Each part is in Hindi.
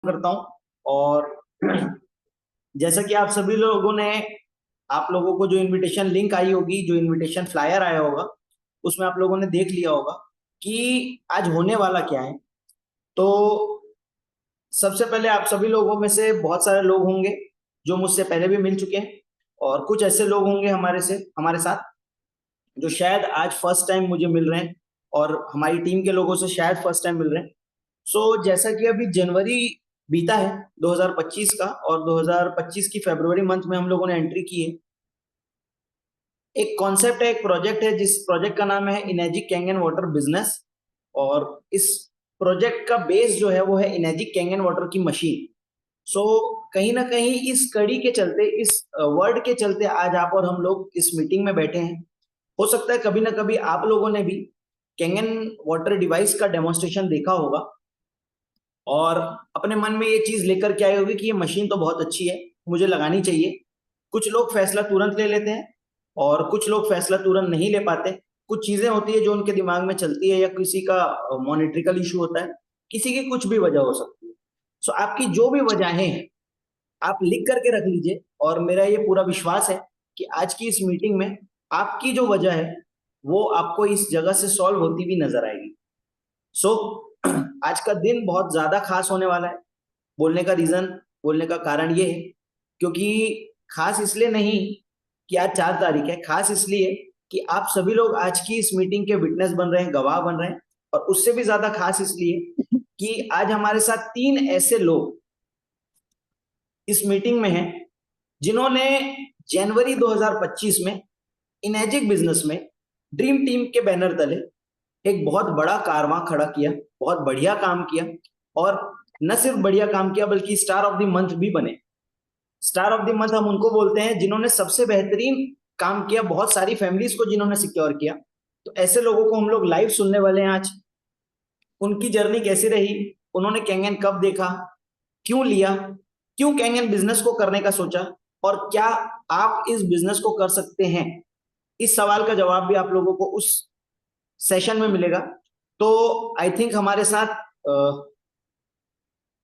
करता हूँ। और जैसा कि आप सभी लोगों ने, आप लोगों को जो इनविटेशन लिंक आई होगी, जो इनविटेशन फ्लायर आया होगा, उसमें आप लोगों ने देख लिया होगा कि आज होने वाला क्या है। तो सबसे पहले आप सभी लोगों में से बहुत सारे लोग होंगे जो मुझसे पहले भी मिल चुके हैं, और कुछ ऐसे लोग होंगे हमारे साथ जो शायद आज फर्स्ट टाइम मुझे मिल रहे हैं, और हमारी टीम के लोगों से शायद फर्स्ट टाइम मिल रहे हैं। जैसा कि अभी जनवरी बीता है 2025 का, और 2025 की फरवरी मंथ में हम लोगों ने एंट्री की है। एक कॉन्सेप्ट है, एक प्रोजेक्ट है, जिस प्रोजेक्ट का नाम है इनेजिक कैंगन वाटर बिजनेस। और इस प्रोजेक्ट का बेस जो है वो है इनेजिक कैंगन वाटर की मशीन। कहीं ना कहीं इस कड़ी के चलते, इस वर्ड के चलते आज आप और हम लोग इस मीटिंग में बैठे हैं। हो सकता है कभी ना कभी आप लोगों ने भी कैंगन वाटर डिवाइस का डेमोन्स्ट्रेशन देखा होगा, और अपने मन में ये चीज लेकर के आए होगी कि ये मशीन तो बहुत अच्छी है, मुझे लगानी चाहिए। कुछ लोग फैसला तुरंत ले लेते हैं, और कुछ लोग फैसला तुरंत नहीं ले पाते। कुछ चीजें होती है जो उनके दिमाग में चलती है, या किसी का मॉनेट्रिकल इशू होता है, किसी की कुछ भी वजह हो सकती है। आपकी जो भी वजहें हैं, आप लिख करके रख लीजिए, और मेरा ये पूरा विश्वास है कि आज की इस मीटिंग में आपकी जो वजह है वो आपको इस जगह से सॉल्व होती भी नजर आएगी। सो आज का दिन बहुत ज्यादा खास होने वाला है। बोलने का कारण ये है क्योंकि खास इसलिए नहीं कि आज 4 तारीख है, खास इसलिए कि आप सभी लोग आज की इस मीटिंग के विटनेस बन रहे हैं, गवाह बन रहे हैं। और उससे भी ज्यादा खास इसलिए कि आज हमारे साथ 3 ऐसे लोग इस मीटिंग में हैं जिन्होंने जनवरी 2025 में इनेजिक बिजनेस में ड्रीम टीम के बैनर तले एक बहुत बड़ा कारवां खड़ा किया, बहुत बढ़िया काम किया। और न सिर्फ बढ़िया काम किया बल्कि स्टार ऑफ द मंथ भी बने। स्टार ऑफ द मंथ हम उनको बोलते हैं जिन्होंने सबसे बेहतरीन काम किया, बहुत सारी फैमिलीज को जिन्होंने सिक्योर किया। तो ऐसे लोगों को हम लोग लाइव सुनने वाले हैं आज। उनकी जर्नी कैसी रही, उन्होंने कैंगन कब देखा, क्यों लिया, क्यों कैंगन बिजनेस को करने का सोचा, और क्या आप इस बिजनेस को कर सकते हैं, इस सवाल का जवाब भी आप लोगों को उस सेशन में मिलेगा। तो आई थिंक हमारे साथ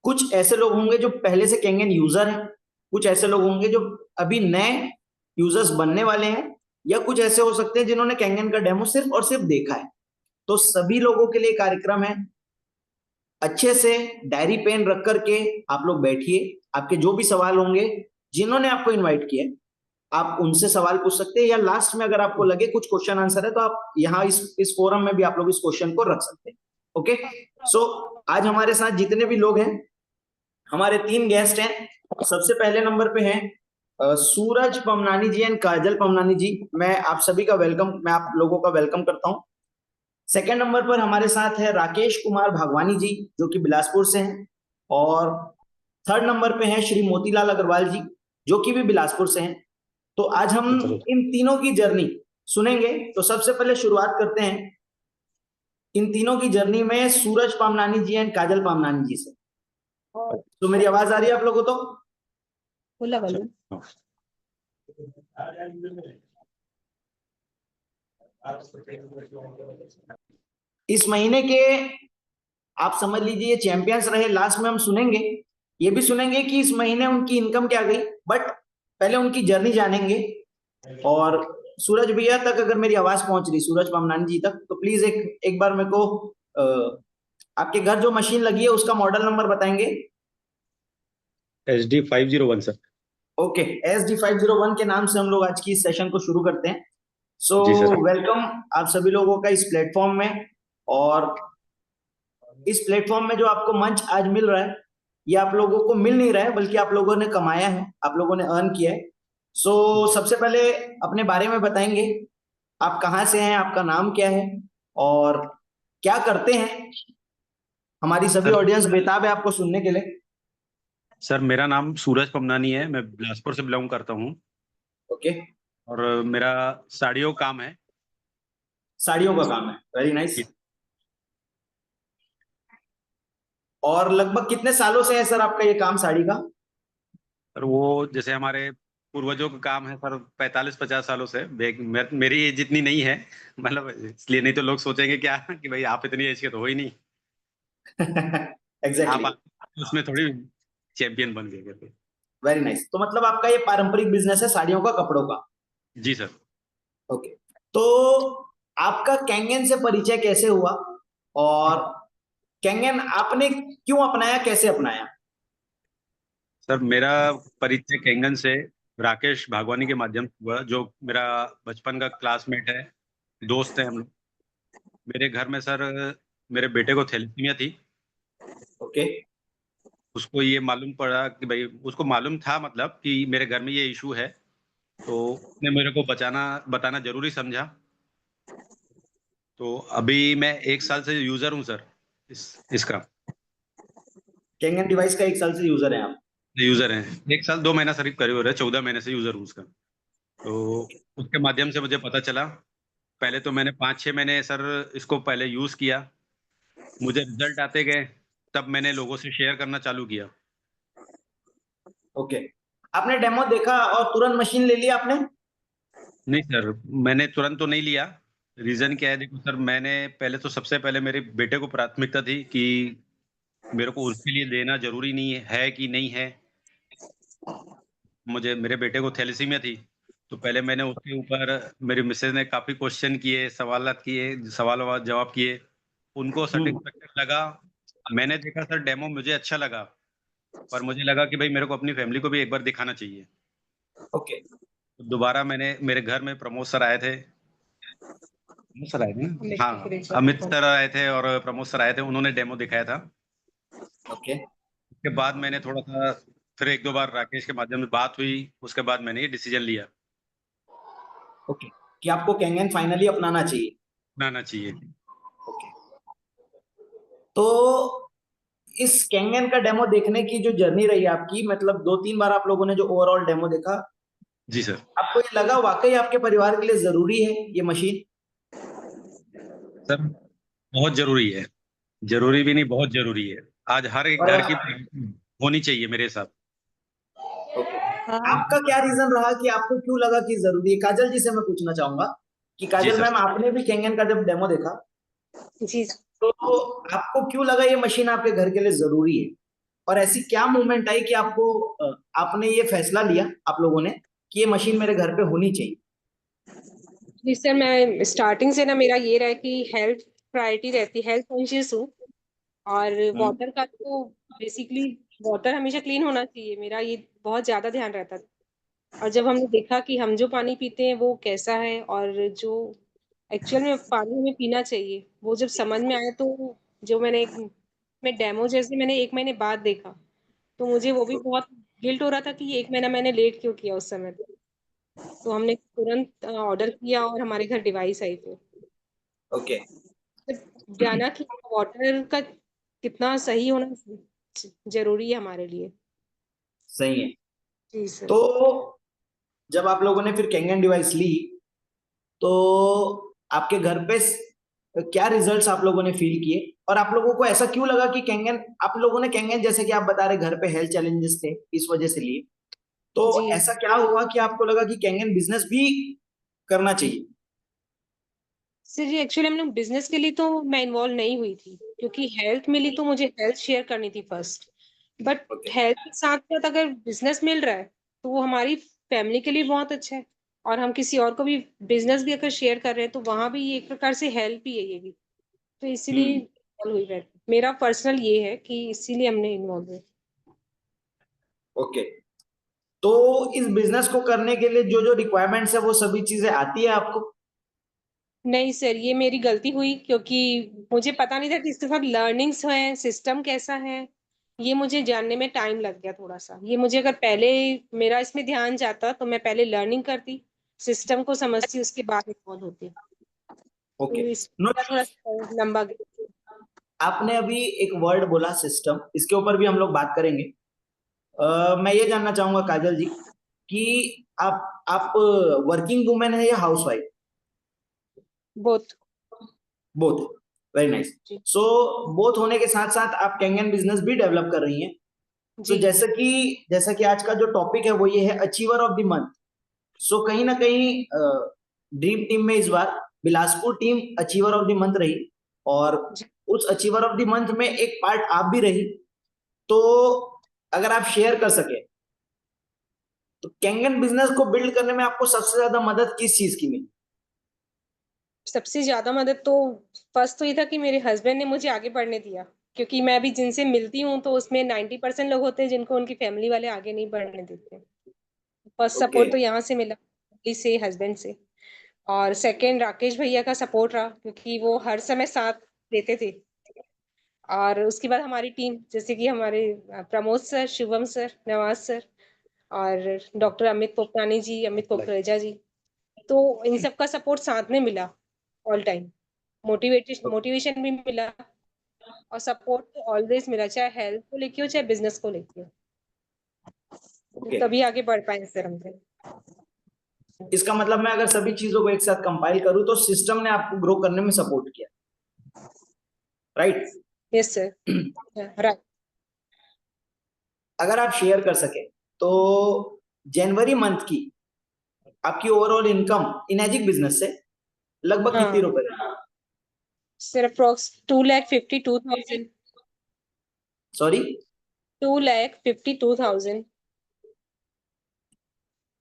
कुछ ऐसे लोग होंगे जो पहले से कैंगन यूजर हैं, कुछ ऐसे लोग होंगे जो अभी नए यूजर्स बनने वाले हैं, या कुछ ऐसे हो सकते हैं जिन्होंने कैंगन का डेमो सिर्फ और सिर्फ देखा है। तो सभी लोगों के लिए कार्यक्रम है। अच्छे से डायरी पेन रख करके आप लोग बैठिए। आपके जो भी सवाल होंगे, जिन्होंने आपको इनवाइट किया है, आप उनसे सवाल पूछ सकते हैं, या लास्ट में अगर आपको लगे कुछ क्वेश्चन आंसर है तो आप यहाँ इस फोरम में भी आप लोग इस क्वेश्चन को रख सकते हैं। ओके, सो आज हमारे साथ जितने भी लोग हैं, हमारे 3 गेस्ट हैं। सबसे पहले नंबर पे हैं सूरज पमनानी जी एंड काजल पमनानी जी। मैं आप लोगों का वेलकम करता हूं। सेकंड नंबर पर हमारे साथ है राकेश कुमार भागवानी जी, जो कि बिलासपुर से हैं। और थर्ड नंबर पे हैं श्री मोतीलाल अग्रवाल जी, जो कि भी बिलासपुर से हैं। तो आज हम इन तीनों की जर्नी सुनेंगे। तो सबसे पहले शुरुआत करते हैं इन तीनों की जर्नी में सूरज पामनानी जी एंड काजल पामनानी जी से। तो मेरी आवाज आ रही है आप लोगों को? बोला बोलो। इस महीने के आप समझ लीजिए चैंपियंस रहे। लास्ट में हम सुनेंगे, ये भी सुनेंगे कि इस महीने उनकी इनकम क्या गई, बट पहले उनकी जर्नी जानेंगे। और सूरज भैया तक अगर मेरी आवाज पहुंच रही, सूरज पामनानी जी तक, तो प्लीज एक बार मेरे को आपके घर जो मशीन लगी है उसका मॉडल नंबर बताएंगे? SD501 sir. ओके, SD501 के नाम से हम लोग आज की इस सेशन को शुरू करते हैं। जी सर। वेलकम आप सभी लोगों का इस प्लेटफॉर्म में। और इस प्लेटफॉर्म में जो आपको मंच आज मिल रहा है, ये आप लोगों को मिल नहीं रहा है, बल्कि आप लोगों ने कमाया है, आप लोगों ने अर्न किया है। सबसे पहले अपने बारे में बताएंगे, आप कहाँ से हैं, आपका नाम क्या है, और क्या करते हैं। हमारी सभी ऑडियंस बेताब है आपको सुनने के लिए। सर मेरा नाम सूरज पमनानी है, मैं बिलासपुर से बिलोंग करता हूँ। ओके, और मेरा साड़ियों का काम है। साड़ियों का काम है, वेरी नाइस। और लगभग कितने सालों से है सर आपका ये काम साड़ी का? सर वो जैसे हमारे पूर्वजों का काम है सर, 45-50 सालों से। मेरी एज इतनी नहीं है, मतलब इसलिए, नहीं तो लोग सोचेंगे क्या कि भाई आप इतनी एज के तो हो ही नहीं। एग्जैक्टली। उसमें थोड़ी चैंपियन बन गए थे। Very nice. तो मतलब आपका ये पारंपरिक बिजनेस है साड़ियों का, कपड़ों का। जी सर। ओके। तो आपका कैंगन से परिचय कैसे हुआ, और कैंगन आपने क्यों अपनाया, कैसे अपनाया? सर मेरा परिचय कैंगन से राकेश भागवानी के माध्यम से हुआ, जो मेरा बचपन का क्लासमेट है, दोस्त है हम लोग। मेरे घर में सर मेरे बेटे को थैलेसीमिया थी। ओके। उसको ये मालूम पड़ा कि भाई, उसको मालूम था मतलब कि मेरे घर में ये इशू है, तो उसने मेरे को बताना जरूरी समझा। तो अभी मैं 1 साल से यूजर हूँ सर, इसका कैंगन डिवाइस का 1 साल से यूजर हैं आप? यूजर है। 1 साल 2 महीना करीब करीब हो रहा है, 14 महीने से यूजर हूँ उसका। तो उसके माध्यम से मुझे पता चला। पहले तो मैंने 5-6 महीने सर इसको पहले यूज किया, मुझे रिजल्ट आते गए, तब मैंने लोगों से शेयर करना चालू किया। ओके। आपने डेमो देखा और तुरंत मशीन ले लिया आपने? नहीं सर, मैंने तुरंत तो नहीं लिया। रीजन क्या है, देखो सर, मैंने पहले तो सबसे पहले मेरे बेटे को प्राथमिकता थी कि मेरे को उसके लिए लेना जरूरी नहीं है कि नहीं है। मुझे मेरे बेटे को थैलेसीमिया थी, तो पहले मैंने उसके ऊपर, मेरी मिसेज ने काफी क्वेश्चन किए, सवालात किए, सवाल जवाब किए, उनको सेटिस्फेक्टेड लगा। मैंने देखा सर डेमो, मुझे अच्छा लगा, पर मुझे लगा कि भाई मेरे को अपनी फैमिली को भी एक बार दिखाना चाहिए। ओके। तो दोबारा मैंने, मेरे घर में प्रमोद सर आए थे, प्रमोद सर आए थे ना? हाँ, अमित सर आए थे और प्रमोद सर आए थे, उन्होंने डेमो दिखाया था। ओके। उसके बाद मैंने थोड़ा सा, फिर 1-2 बार राकेश के माध्यम से बात हुई, उसके बाद मैंने ये डिसीजन लिया, ओके, कि आपको कैंगन फाइनली अपनाना चाहिए। बनाना चाहिए। ओके। तो इस कैंगन का डेमो देखने की जो जर्नी रही आपकी, मतलब 2-3 बार आप लोगों ने जो ओवरऑल डेमो देखा, जी सर। आपको ये लगा वाकई आपके परिवार के लिए जरूरी है ये मशीन? सर बहुत जरूरी है, जरूरी भी नहीं, बहुत जरूरी है। आज हर एक और घर की होनी चाहिए मेरे हिसाब। ओके, हाँ आपका क्या रीजन रहा कि आपको क्यों लगा कि जरूरी है? काजल जी से मैं पूछना चाहूंगा कि जी काजल सर। मैम, आपने भी कैंगन का जब डेमो देखा जी। तो आपको क्यों लगा ये मशीन आपके घर के लिए जरूरी है, और ऐसी क्या मूवमेंट आई कि आपने ये फैसला लिया आप लोगों ने कि ये मशीन मेरे घर पे होनी चाहिए? जी सर, मैं स्टार्टिंग से ना मेरा ये रहा है कि हेल्थ प्रायोरिटी रहती, हेल्थ कॉन्शियस हूँ। और हम्म। वाटर का तो बेसिकली वाटर हमेशा क्लीन होना चाहिए, मेरा ये बहुत ज्यादा ध्यान रहता था। और जब हमने देखा कि हम जो पानी पीते हैं वो कैसा है, और जो एक्चुअल में पानी हमें पीना चाहिए, वो जब समझ में आया, तो जो मैं डेमो जैसे मैंने 1 महीने बाद देखा, तो मुझे वो भी बहुत गिल्ट हो रहा था कि ये 1 महीना मैंने लेट क्यों किया उस समय। तो हमने तुरंत ऑर्डर किया और हमारे घर डिवाइस आई फिर। ओके। तो जाना कि वाटर का कितना सही होना जरूरी है हमारे लिए। सही है। जी सर। तो जब आप लोगों ने फिर कैंगन डिवाइस ली, तो आपके घर पे क्या रिजल्ट्स आप लोगों ने फील किए, और आप लोगों को ऐसा क्यों लगा कि कैंगन, आप लोगों ने कैंगन, जैसे कि आप बता रहे घर पे हेल्थ चैलेंजेस थे इस वजह से लिए, तो जी ऐसा क्या हुआ कि आपको लगा कि कैंगन बिजनेस भी करना चाहिए? सर, जी एक्चुअली हम लोग बिजनेस के लिए तो मैं इन्वॉल्व नहीं हुई थी, क्योंकि हेल्थ मिली तो मुझे हेल्थ शेयर करनी थी फर्स्ट। But okay. हेल्थ के साथ साथ अगर बिजनेस मिल रहा है तो वो हमारी फैमिली के लिए बहुत अच्छा है। और हम किसी और को भी बिजनेस भी अगर शेयर कर रहे हैं तो वहां भी ये एक प्रकार से हेल्प ही है ये भी। तो इसीलिए हम्म। इन्वॉल्व हुई मैं। मेरा पर्सनल ये है कि इसीलिए हमने इन्वॉल्व हुए। ओके। तो इस बिजनेस को करने के लिए जो जो रिक्वायरमेंट्स है वो सभी चीजें आती है आपको? नहीं सर, ये मेरी गलती हुई, क्योंकि मुझे पता नहीं था कि इसके साथ लर्निंग्स है, सिस्टम कैसा है। ये मुझे जानने में टाइम लग गया थोड़ा सा। ये मुझे अगर पहले मेरा इसमें ध्यान जाता तो मैं पहले लर्निंग करती, सिस्टम को समझती, उसके बाद इन्वॉल्व होती। ओके। तो इस नो, मेरा थोड़ा सा लंबा गया। आपने अभी एक वर्ड बोला सिस्टम, इसके ऊपर भी हम लोग बात करेंगे। मैं ये जानना चाहूंगा काजल जी कि आप वर्किंग वुमेन है या हाउसवाइफ? बहुत। बोथ। Very nice. जी। सो बोथ होने के साथ साथ आप कैंगन बिजनेस भी डेवलप कर रही हैं। सो जी। जैसा कि आज का जो टॉपिक है वो ये है achiever of the month. So कहीं ना कहीं ड्रीम टीम में इस बार Bilaspur team achiever of the month रही, और जी। उस अचीवर ऑफ द मंथ में एक पार्ट आप भी रही। तो अगर आप शेयर कर सके तो कैंगन बिजनेस को बिल्ड करने में आपको सबसे ज्यादा मदद किस चीज की मिली? सबसे ज्यादा मदद तो फर्स्ट तो ये था कि मेरे हस्बैंड ने मुझे आगे बढ़ने दिया, क्योंकि मैं अभी जिनसे मिलती हूँ तो उसमें 90% लोग होते हैं जिनको उनकी फैमिली वाले आगे नहीं बढ़ने देते। First okay. सपोर्ट तो यहाँ से मिला, फैमिली से, हस्बैंड से। और सेकंड राकेश भैया का सपोर्ट रहा, क्योंकि वो हर समय साथ देते थे। और उसके बाद हमारी टीम, जैसे कि हमारे Pramod sir, Shubham sir, Nawaz sir और डॉक्टर अमित पोपटानी जी, अमित पोखरेजा जी, तो इन सब का सपोर्ट साथ में मिला ऑल टाइम। मोटिवेशन भी मिला और सपोर्ट तो ऑलवेज मिला, चाहे हेल्थ को लेके हो चाहे बिजनेस को लेके हो। तो ओके, तभी आगे बढ़ पाए सर हमसे। इसका मतलब मैं अगर सभी चीजों को एक साथ कंपाइल करूं तो सिस्टम ने आपको ग्रो करने में सपोर्ट किया, राइट? Yes sir, right. अगर आप शेयर कर सके तो जनवरी मंथ की आपकी ओवरऑल इनकम इनएजिक बिजनेस से लगभग कितनी हाँ रुपए है? Sir, approx 2,52,000। सॉरी, 2,52,000।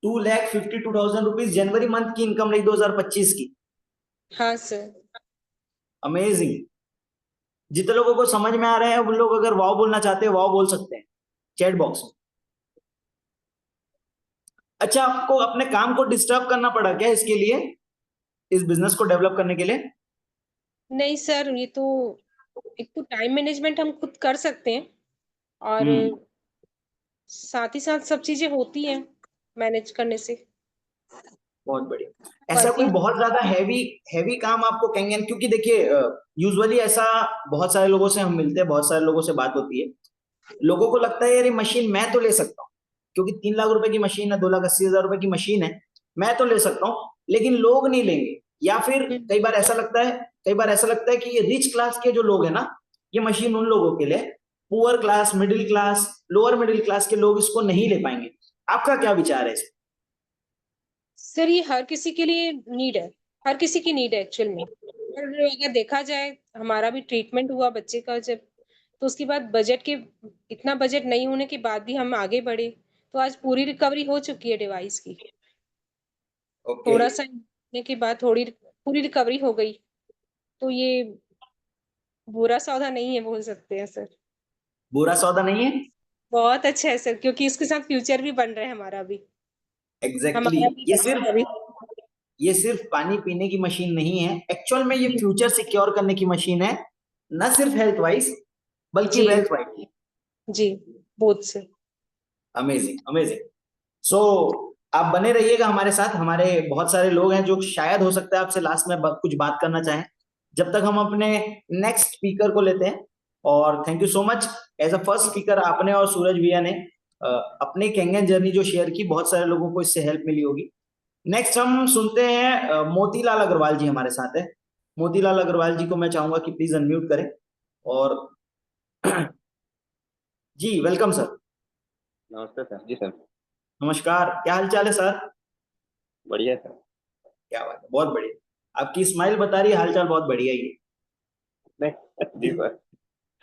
2,52,000 रुपीज जनवरी मंथ की इनकम रही 2025 की। हाँ सर। अमेजिंग। जितने लोगों को समझ में आ रहे हैं वो लोग अगर वाव बोलना चाहते हैं वाव बोल सकते हैं चैट बॉक्स में। अच्छा, आपको अपने काम को डिस्टर्ब करना पड़ा क्या इसके लिए, इस बिजनेस को डेवलप करने के लिए? नहीं सर, ये तो एक तो टाइम मैनेजमेंट हम खुद कर सकते हैं, और हम्म, साथ ही साथ सब चीजें होती हैं मैनेज करने से। बहुत बढ़िया। ऐसा कोई वर्किंग। बहुत ज्यादा हैवी हैवी काम आपको कहेंगे, क्योंकि देखिए यूजुअली ऐसा बहुत सारे लोगों से हम मिलते हैं, बहुत सारे लोगों से बात होती है, लोगों को लगता है यार ये मशीन मैं तो ले सकता हूँ, क्योंकि 3 लाख रुपए की मशीन है, 2,80,000 रुपए की मशीन है, मैं तो ले सकता हूँ, लेकिन लोग नहीं लेंगे। या फिर कई बार ऐसा लगता है, कई बार ऐसा लगता है कि ये रिच क्लास के जो लोग हैं ना, ये मशीन उन लोगों के लिए, poor class, middle class, lower middle class के लोग इसको नहीं ले पाएंगे। आपका क्या विचार है इस सर ये हर किसी के लिए नीड है, हर किसी की नीड है एक्चुअल में। और अगर देखा जाए, हमारा भी ट्रीटमेंट हुआ बच्चे का जब, तो उसके बाद बजट के, इतना बजट नहीं होने के बाद भी हम आगे बढ़े, तो आज पूरी रिकवरी हो चुकी है डिवाइस की। ओके? थोड़ा सा होने के बाद थोड़ी पूरी रिकवरी हो गई, तो ये बुरा सौदा नहीं है बोल सकते हैं सर। बुरा सौदा नहीं है? बहुत अच्छा है सर, क्योंकि इसके साथ फ्यूचर भी बन रहा है हमारा भी। एग्जैक्टली हमारा exactly. भी बच्चा अभी। ये सिर्फ पानी पीने की मशीन नहीं है, एक्चुअल में ये फ्यूचर सिक्योर करने की मशीन है, न सिर्फ हेल्थ वाइज बल्कि जी वेल्थ वाइज। जी, both sir. Amazing, amazing. So आप बने रहिएगा हमारे साथ, हमारे बहुत सारे लोग हैं जो शायद हो सकता है आपसे लास्ट में कुछ बात करना चाहें, जब तक हम अपने नेक्स्ट स्पीकर को लेते हैं। और thank you so much, as a first speaker आपने और सूरज भैया ने अपने कैंगन जर्नी जो शेयर की, बहुत सारे लोगों को इससे हेल्प मिली होगी। नेक्स्ट हम सुनते हैं मोतीलाल अग्रवाल जी हमारे साथ है। मोतीलाल अग्रवाल जी को मैं चाहूंगा कि प्लीज अनम्यूट करें। और जी वेलकम सर। नमस्ते सर। जी सर। नमस्कार, क्या हाल चाल है सर? बढ़िया सर। क्या बात है, बहुत बढ़िया। आपकी स्माइल बता रही है हालचाल बहुत बढ़िया ही है। नहीं जी सर।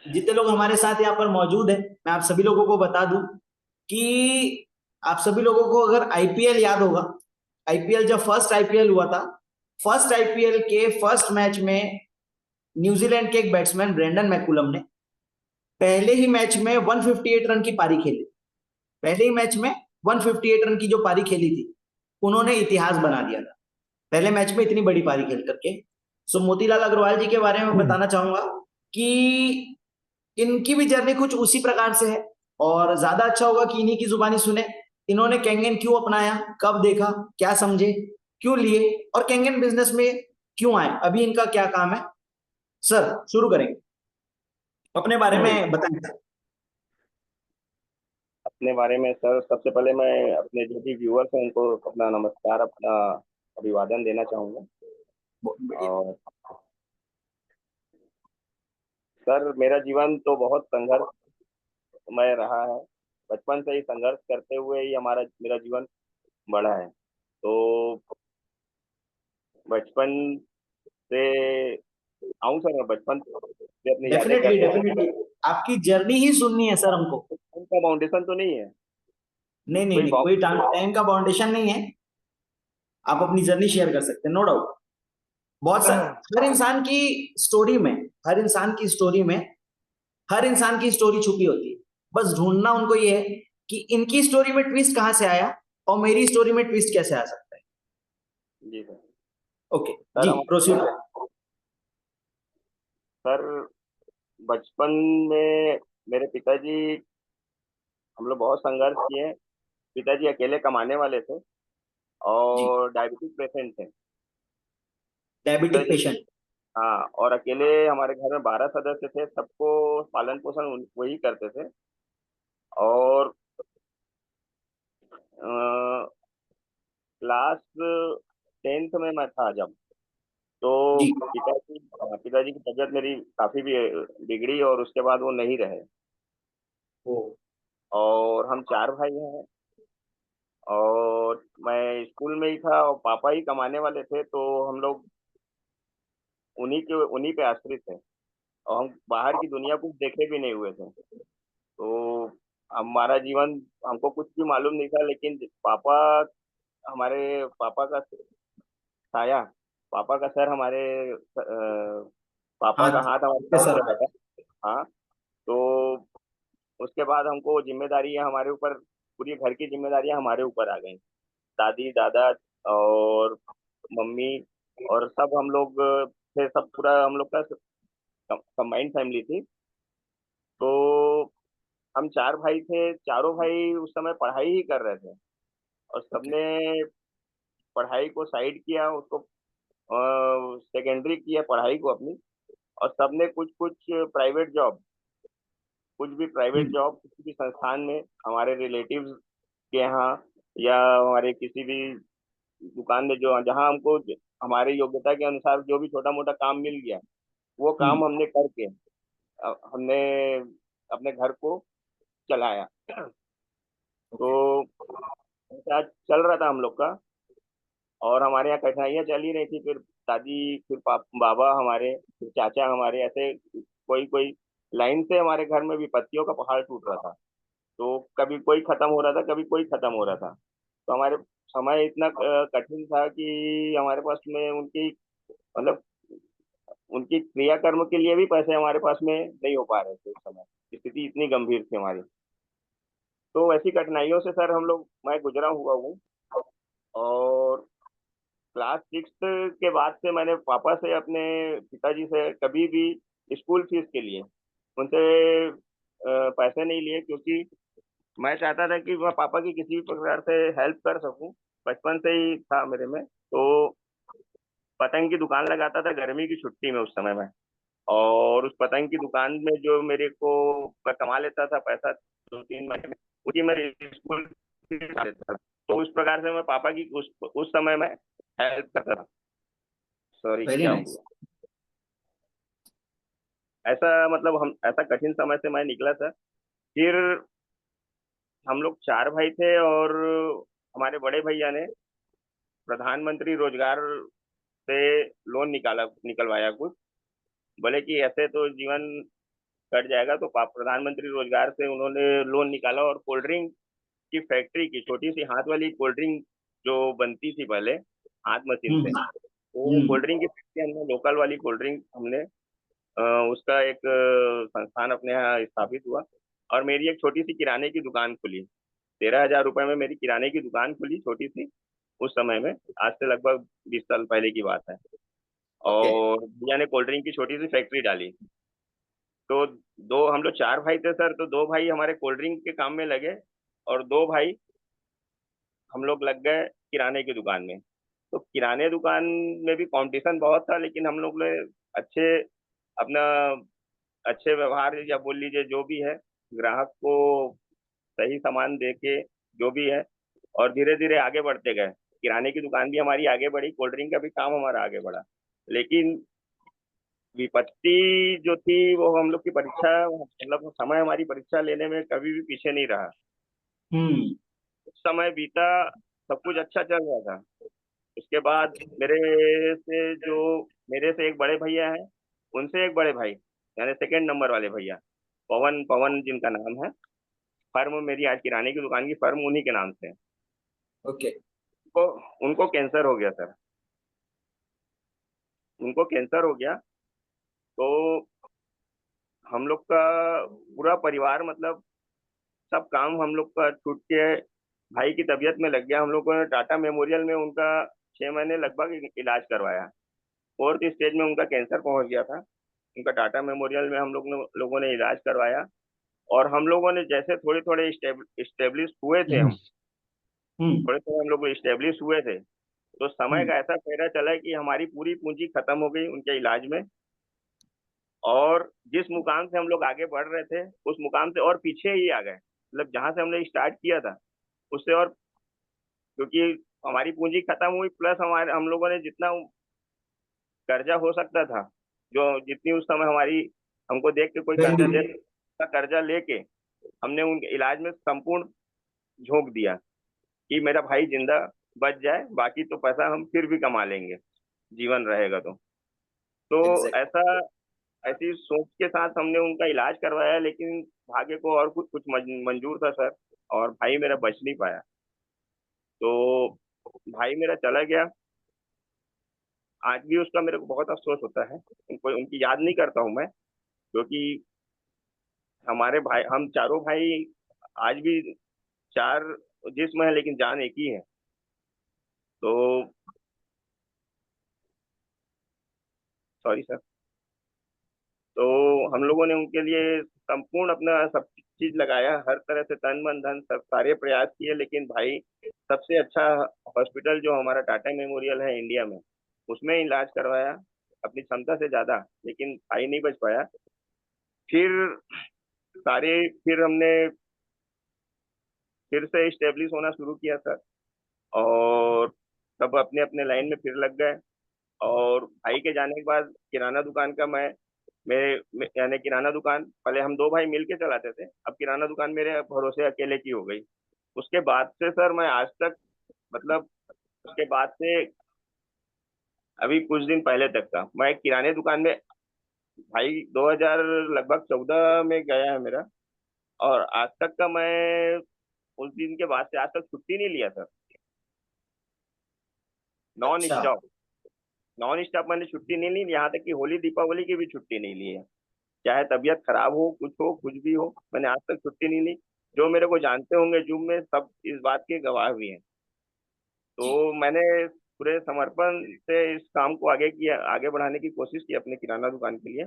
जितने लोग हमारे साथ यहाँ पर मौजूद हैं, मैं आप सभी लोगों को बता दूं कि आप सभी लोगों को अगर आईपीएल याद होगा, आईपीएल जब फर्स्ट आईपीएल हुआ था, फर्स्ट आईपीएल के फर्स्ट मैच में न्यूजीलैंड के एक बैट्समैन ब्रेंडन मैकुलम ने पहले ही मैच में 158 रन की पारी खेली। पहले ही मैच में 158 रन की जो पारी खेली थी, उन्होंने इतिहास बना दिया था पहले मैच में इतनी बड़ी पारी खेल करके। सो मोतीलाल अग्रवाल जी के बारे में बताना चाहूंगा कि इनकी भी जर्नी कुछ उसी प्रकार से है, और ज्यादा अच्छा होगा कि इन्हीं की जुबानी सुने, इन्होंने कैंगन क्यों अपनाया, कब देखा, क्या समझे, क्यों लिए, और कैंगन बिजनेस में क्यों आए, अभी इनका क्या काम है। सर शुरू करेंगे, अपने बारे में बताएं। अपने बारे में सर, सबसे पहले मैं अपने जो भी व्यूअर्स हैं उनको अपना नमस्कार, अपना अभिवादन देना चाहूँगा। बहुत बढ़िया। और सर, मेरा जीवन तो बहुत संघर्षमय रहा है। बचपन से ही संघर्ष करते हुए ही मेरा जीवन बढ़ा है। तो बचपन से आऊँ सर, मैं बचपन से अपनी यादें डेफिनेटली कैसे, डेफिनेटली, आपकी जर्नी ही सुननी है सर हमको। उनका फाउंडेशन तो नहीं है नहीं नहीं कोई नहीं, कोई टाइम का बाउंडेशन नहीं है, आप अपनी जर्नी शेयर कर सकते हैं, नो डाउट। बहुत सा हर इंसान की स्टोरी में, हर इंसान की स्टोरी में, हर इंसान की स्टोरी छुपी होती है। बस ढूंढना उनको ये है कि इनकी स्टोरी में ट्विस्ट कहां से आया और मेरी स्टोरी में ट्विस्ट कैसे आ सकता है। जी सर। ओके सर जी, हम प्रोसीड। सर बचपन में मेरे पिताजी, हम लोग बहुत संघर्ष किए। पिताजी अकेले कमाने वाले थे जी, और डायबिटिक पेशेंट थे डायबिटिक पिताजी। पेशेंट। हाँ, और अकेले हमारे घर में 12 सदस्य थे, सबको पालन पोषण वही करते थे। और क्लास 10th में मैं था जब, तो जी। पिताजी की तबीयत मेरी काफी भी बिगड़ी और उसके बाद वो नहीं रहे। ओ। और हम 4 भाई हैं और मैं स्कूल में ही था और पापा ही कमाने वाले थे, तो हम लोग उन्हीं पे आश्रित थे और हम बाहर की दुनिया कुछ देखे भी नहीं हुए थे। तो हमारा जीवन, हमको कुछ भी मालूम नहीं था, लेकिन हमारे पापा का साया, पापा का सर हमारे पापा का हाथ हाथ हमारे के सर सर। पे बैठा। हाँ, तो उसके बाद हमको जिम्मेदारियां हमारे ऊपर, पूरी घर की जिम्मेदारियां हमारे ऊपर आ गई। दादी दादा और मम्मी और सब हम लोग थे, सब पूरा हम लोग का कंबाइंड फैमिली थी। तो हम 4 भाई थे, चारों भाई उस समय पढ़ाई ही कर रहे थे और ओके। सबने पढ़ाई को साइड किया, उसको सेकेंडरी किया पढ़ाई को अपनी। और सबने कुछ कुछ प्राइवेट जॉब, कुछ भी प्राइवेट हम्म। जॉब किसी भी संस्थान में, हमारे रिलेटिव्स के यहाँ या हमारे किसी भी दुकान में, जो जहाँ हमको हमारे योग्यता के अनुसार जो भी छोटा मोटा काम मिल गया, वो हम्म। काम हमने करके हमने अपने घर को चलाया। ओके। तो ऐसा चल रहा था हम लोग का। और हमारे यहाँ कठिनाइयाँ चल ही रही थी, फिर दादी, फिर बाबा हमारे, फिर चाचा हमारे, ऐसे कोई कोई लाइन से हमारे घर में विपत्तियों का पहाड़ टूट रहा था। तो कभी कोई खत्म हो रहा था, कभी कोई खत्म हो रहा था। तो हमारे समय इतना कठिन था कि हमारे पास में मतलब उनकी क्रियाकर्म के लिए भी पैसे हमारे पास में नहीं हो पा रहे थे उस समय। स्थिति इतनी गंभीर थी हमारी। तो ऐसी कठिनाइयों से सर मैं गुजरा हुआ हूँ। और क्लास 6 के बाद से मैंने पापा से, अपने पिताजी से कभी भी स्कूल फीस के लिए उनसे पैसे नहीं लिए, क्योंकि मैं चाहता था कि मैं पापा की किसी भी प्रकार से हेल्प कर सकूं। बचपन से ही था मेरे में। तो पतंग की दुकान लगाता था गर्मी की छुट्टी में उस समय में। और उस पतंग की दुकान में जो मेरे को मैं कमा लेता था पैसा 2-3 महीने में, उसी में स्कूल फीस भर देता था। तो उस प्रकार से मैं पापा की उस समय में हेल्प करता था। सॉरी, वेरी क्या हो नाइस। गया? ऐसा मतलब हम ऐसा कठिन समय से मैं निकला था। फिर हम लोग 4 भाई थे और हमारे बड़े भैया ने प्रधानमंत्री रोजगार से लोन निकलवाया कुछ। बोले कि ऐसे तो जीवन कट जाएगा, तो प्रधानमंत्री रोजगार से उन्होंने लोन निकाला और कोल्ड ड्रिंक की फैक्ट्री की, छोटी सी हाथ वाली कोल्ड ड्रिंक जो बनती थी पहले हाथ मशीन से, हम्म। तो हम्म। कोल्ड ड्रिंक की फैक्ट्री हमने, लोकल वाली कोल्ड ड्रिंक हमने उसका एक संस्थान अपने यहाँ स्थापित हुआ। और मेरी एक छोटी सी किराने की दुकान खुली। 13,000 रुपए में मेरी किराने की दुकान खुली, छोटी सी, उस समय में। आज से लगभग 20 साल पहले की बात है। ओके। और भैया ने कोल्ड ड्रिंक की छोटी सी फैक्ट्री डाली। तो दो हम लोग 4 भाई थे सर, तो 2 भाई हमारे कोल्ड ड्रिंक के काम में लगे और 2 भाई हम लोग लग गए किराने की दुकान में। तो किराने दुकान में भी कंपटीशन बहुत था, लेकिन हम लोग ने अच्छे अपना अच्छे व्यवहार या बोल लीजिए जो भी है, ग्राहक को सही सामान दे के, जो भी है, और धीरे धीरे आगे बढ़ते गए। किराने की दुकान भी हमारी आगे बढ़ी, कोल्ड ड्रिंक का भी काम हमारा आगे बढ़ा। लेकिन विपत्ति जो थी वो हम लोग की परीक्षा, मतलब समय हमारी परीक्षा लेने में कभी भी पीछे नहीं रहा। हम्म। उस समय बीता, सब कुछ अच्छा चल रहा था। उसके बाद मेरे से एक बड़े भैया हैं, उनसे एक बड़े भाई यानी सेकंड नंबर वाले भैया, पवन पवन जिनका नाम है, फर्म मेरी आज किराने की दुकान की फर्म उन्हीं के नाम से है। ओके। तो उनको कैंसर हो गया सर, उनको कैंसर हो गया। तो हम लोग का पूरा परिवार मतलब सब काम हम लोग का छूट के भाई की तबीयत में लग गया। हम लोगों ने टाटा मेमोरियल में उनका 6 महीने लगभग इलाज करवाया। फोर्थ स्टेज में उनका कैंसर पहुंच गया था। उनका टाटा मेमोरियल में हम लोगों ने इलाज करवाया। और हम लोगों ने जैसे थोड़े थोड़े इस्टेब्लिश हुए थे, हम हम्म। थोड़े थोड़े हम लोग इस्टेब्लिश हुए थे, तो समय हम्म। का ऐसा फेरा चला कि हमारी पूरी पूंजी खत्म हो गई उनके इलाज में। और जिस मुकाम से हम लोग आगे बढ़ रहे थे उस मुकाम से और पीछे ही आ गए, मतलब जहां से हमने स्टार्ट किया था उससे और, क्योंकि हमारी पूंजी खत्म हुई, प्लस हमारे हम लोगों ने जितना कर्जा हो सकता था, जो जितनी उस समय हमारी हमको देख के कोई कर्जा दे, वैल्यू। कर्जा लेके हमने उनके इलाज में संपूर्ण झोंक दिया कि मेरा भाई जिंदा बच जाए, बाकी तो पैसा हम फिर भी कमा लेंगे, जीवन रहेगा तो एग्जैक्ट। ऐसा ऐसी सोच के साथ हमने उनका इलाज करवाया। लेकिन भाग्य को और कुछ कुछ मंजूर था सर, और भाई मेरा बच नहीं पाया। तो भाई मेरा चला गया। आज भी उसका मेरे को बहुत अफसोस होता है, उनको उनकी याद नहीं करता हूँ मैं, क्योंकि हमारे भाई, हम चारों भाई आज भी चार जिस्म है लेकिन जान एक ही है। तो सॉरी सर। तो हम लोगों ने उनके लिए संपूर्ण अपना सब चीज लगाया, हर तरह से तन मन धन सब सारे प्रयास किए, लेकिन भाई सबसे अच्छा हॉस्पिटल जो हमारा टाटा मेमोरियल है इंडिया में, उसमें इलाज करवाया अपनी क्षमता से ज्यादा, लेकिन भाई नहीं बच पाया। फिर फिर हमने फिर से इस्टेब्लिश होना शुरू किया सर, और सब अपने अपने लाइन में फिर लग गए। और भाई के जाने के बाद किराना दुकान का यानी किराना दुकान पहले हम दो भाई मिल के चलाते थे, अब किराना दुकान मेरे भरोसे अकेले की हो गई। उसके बाद से सर मैं आज तक, मतलब उसके बाद से अभी कुछ दिन पहले तक का मैं किराने दुकान में, भाई 2000 लगभग 14 में गया है मेरा, और आज तक का मैं उस दिन के बाद से आज तक छुट्टी नहीं लिया सर। नॉन अच्छा। स्टॉप, नॉन स्टॉप मैंने छुट्टी नहीं ली, यहाँ तक कि होली दीपावली की भी छुट्टी नहीं ली है। चाहे तबीयत खराब हो कुछ भी हो, मैंने आज तक छुट्टी नहीं ली। जो मेरे को जानते होंगे जुम में, सब इस बात के गवाह भी हैं। जी। तो मैंने पूरे समर्पण से इस काम को आगे बढ़ाने की कोशिश की अपने किराना दुकान के लिए,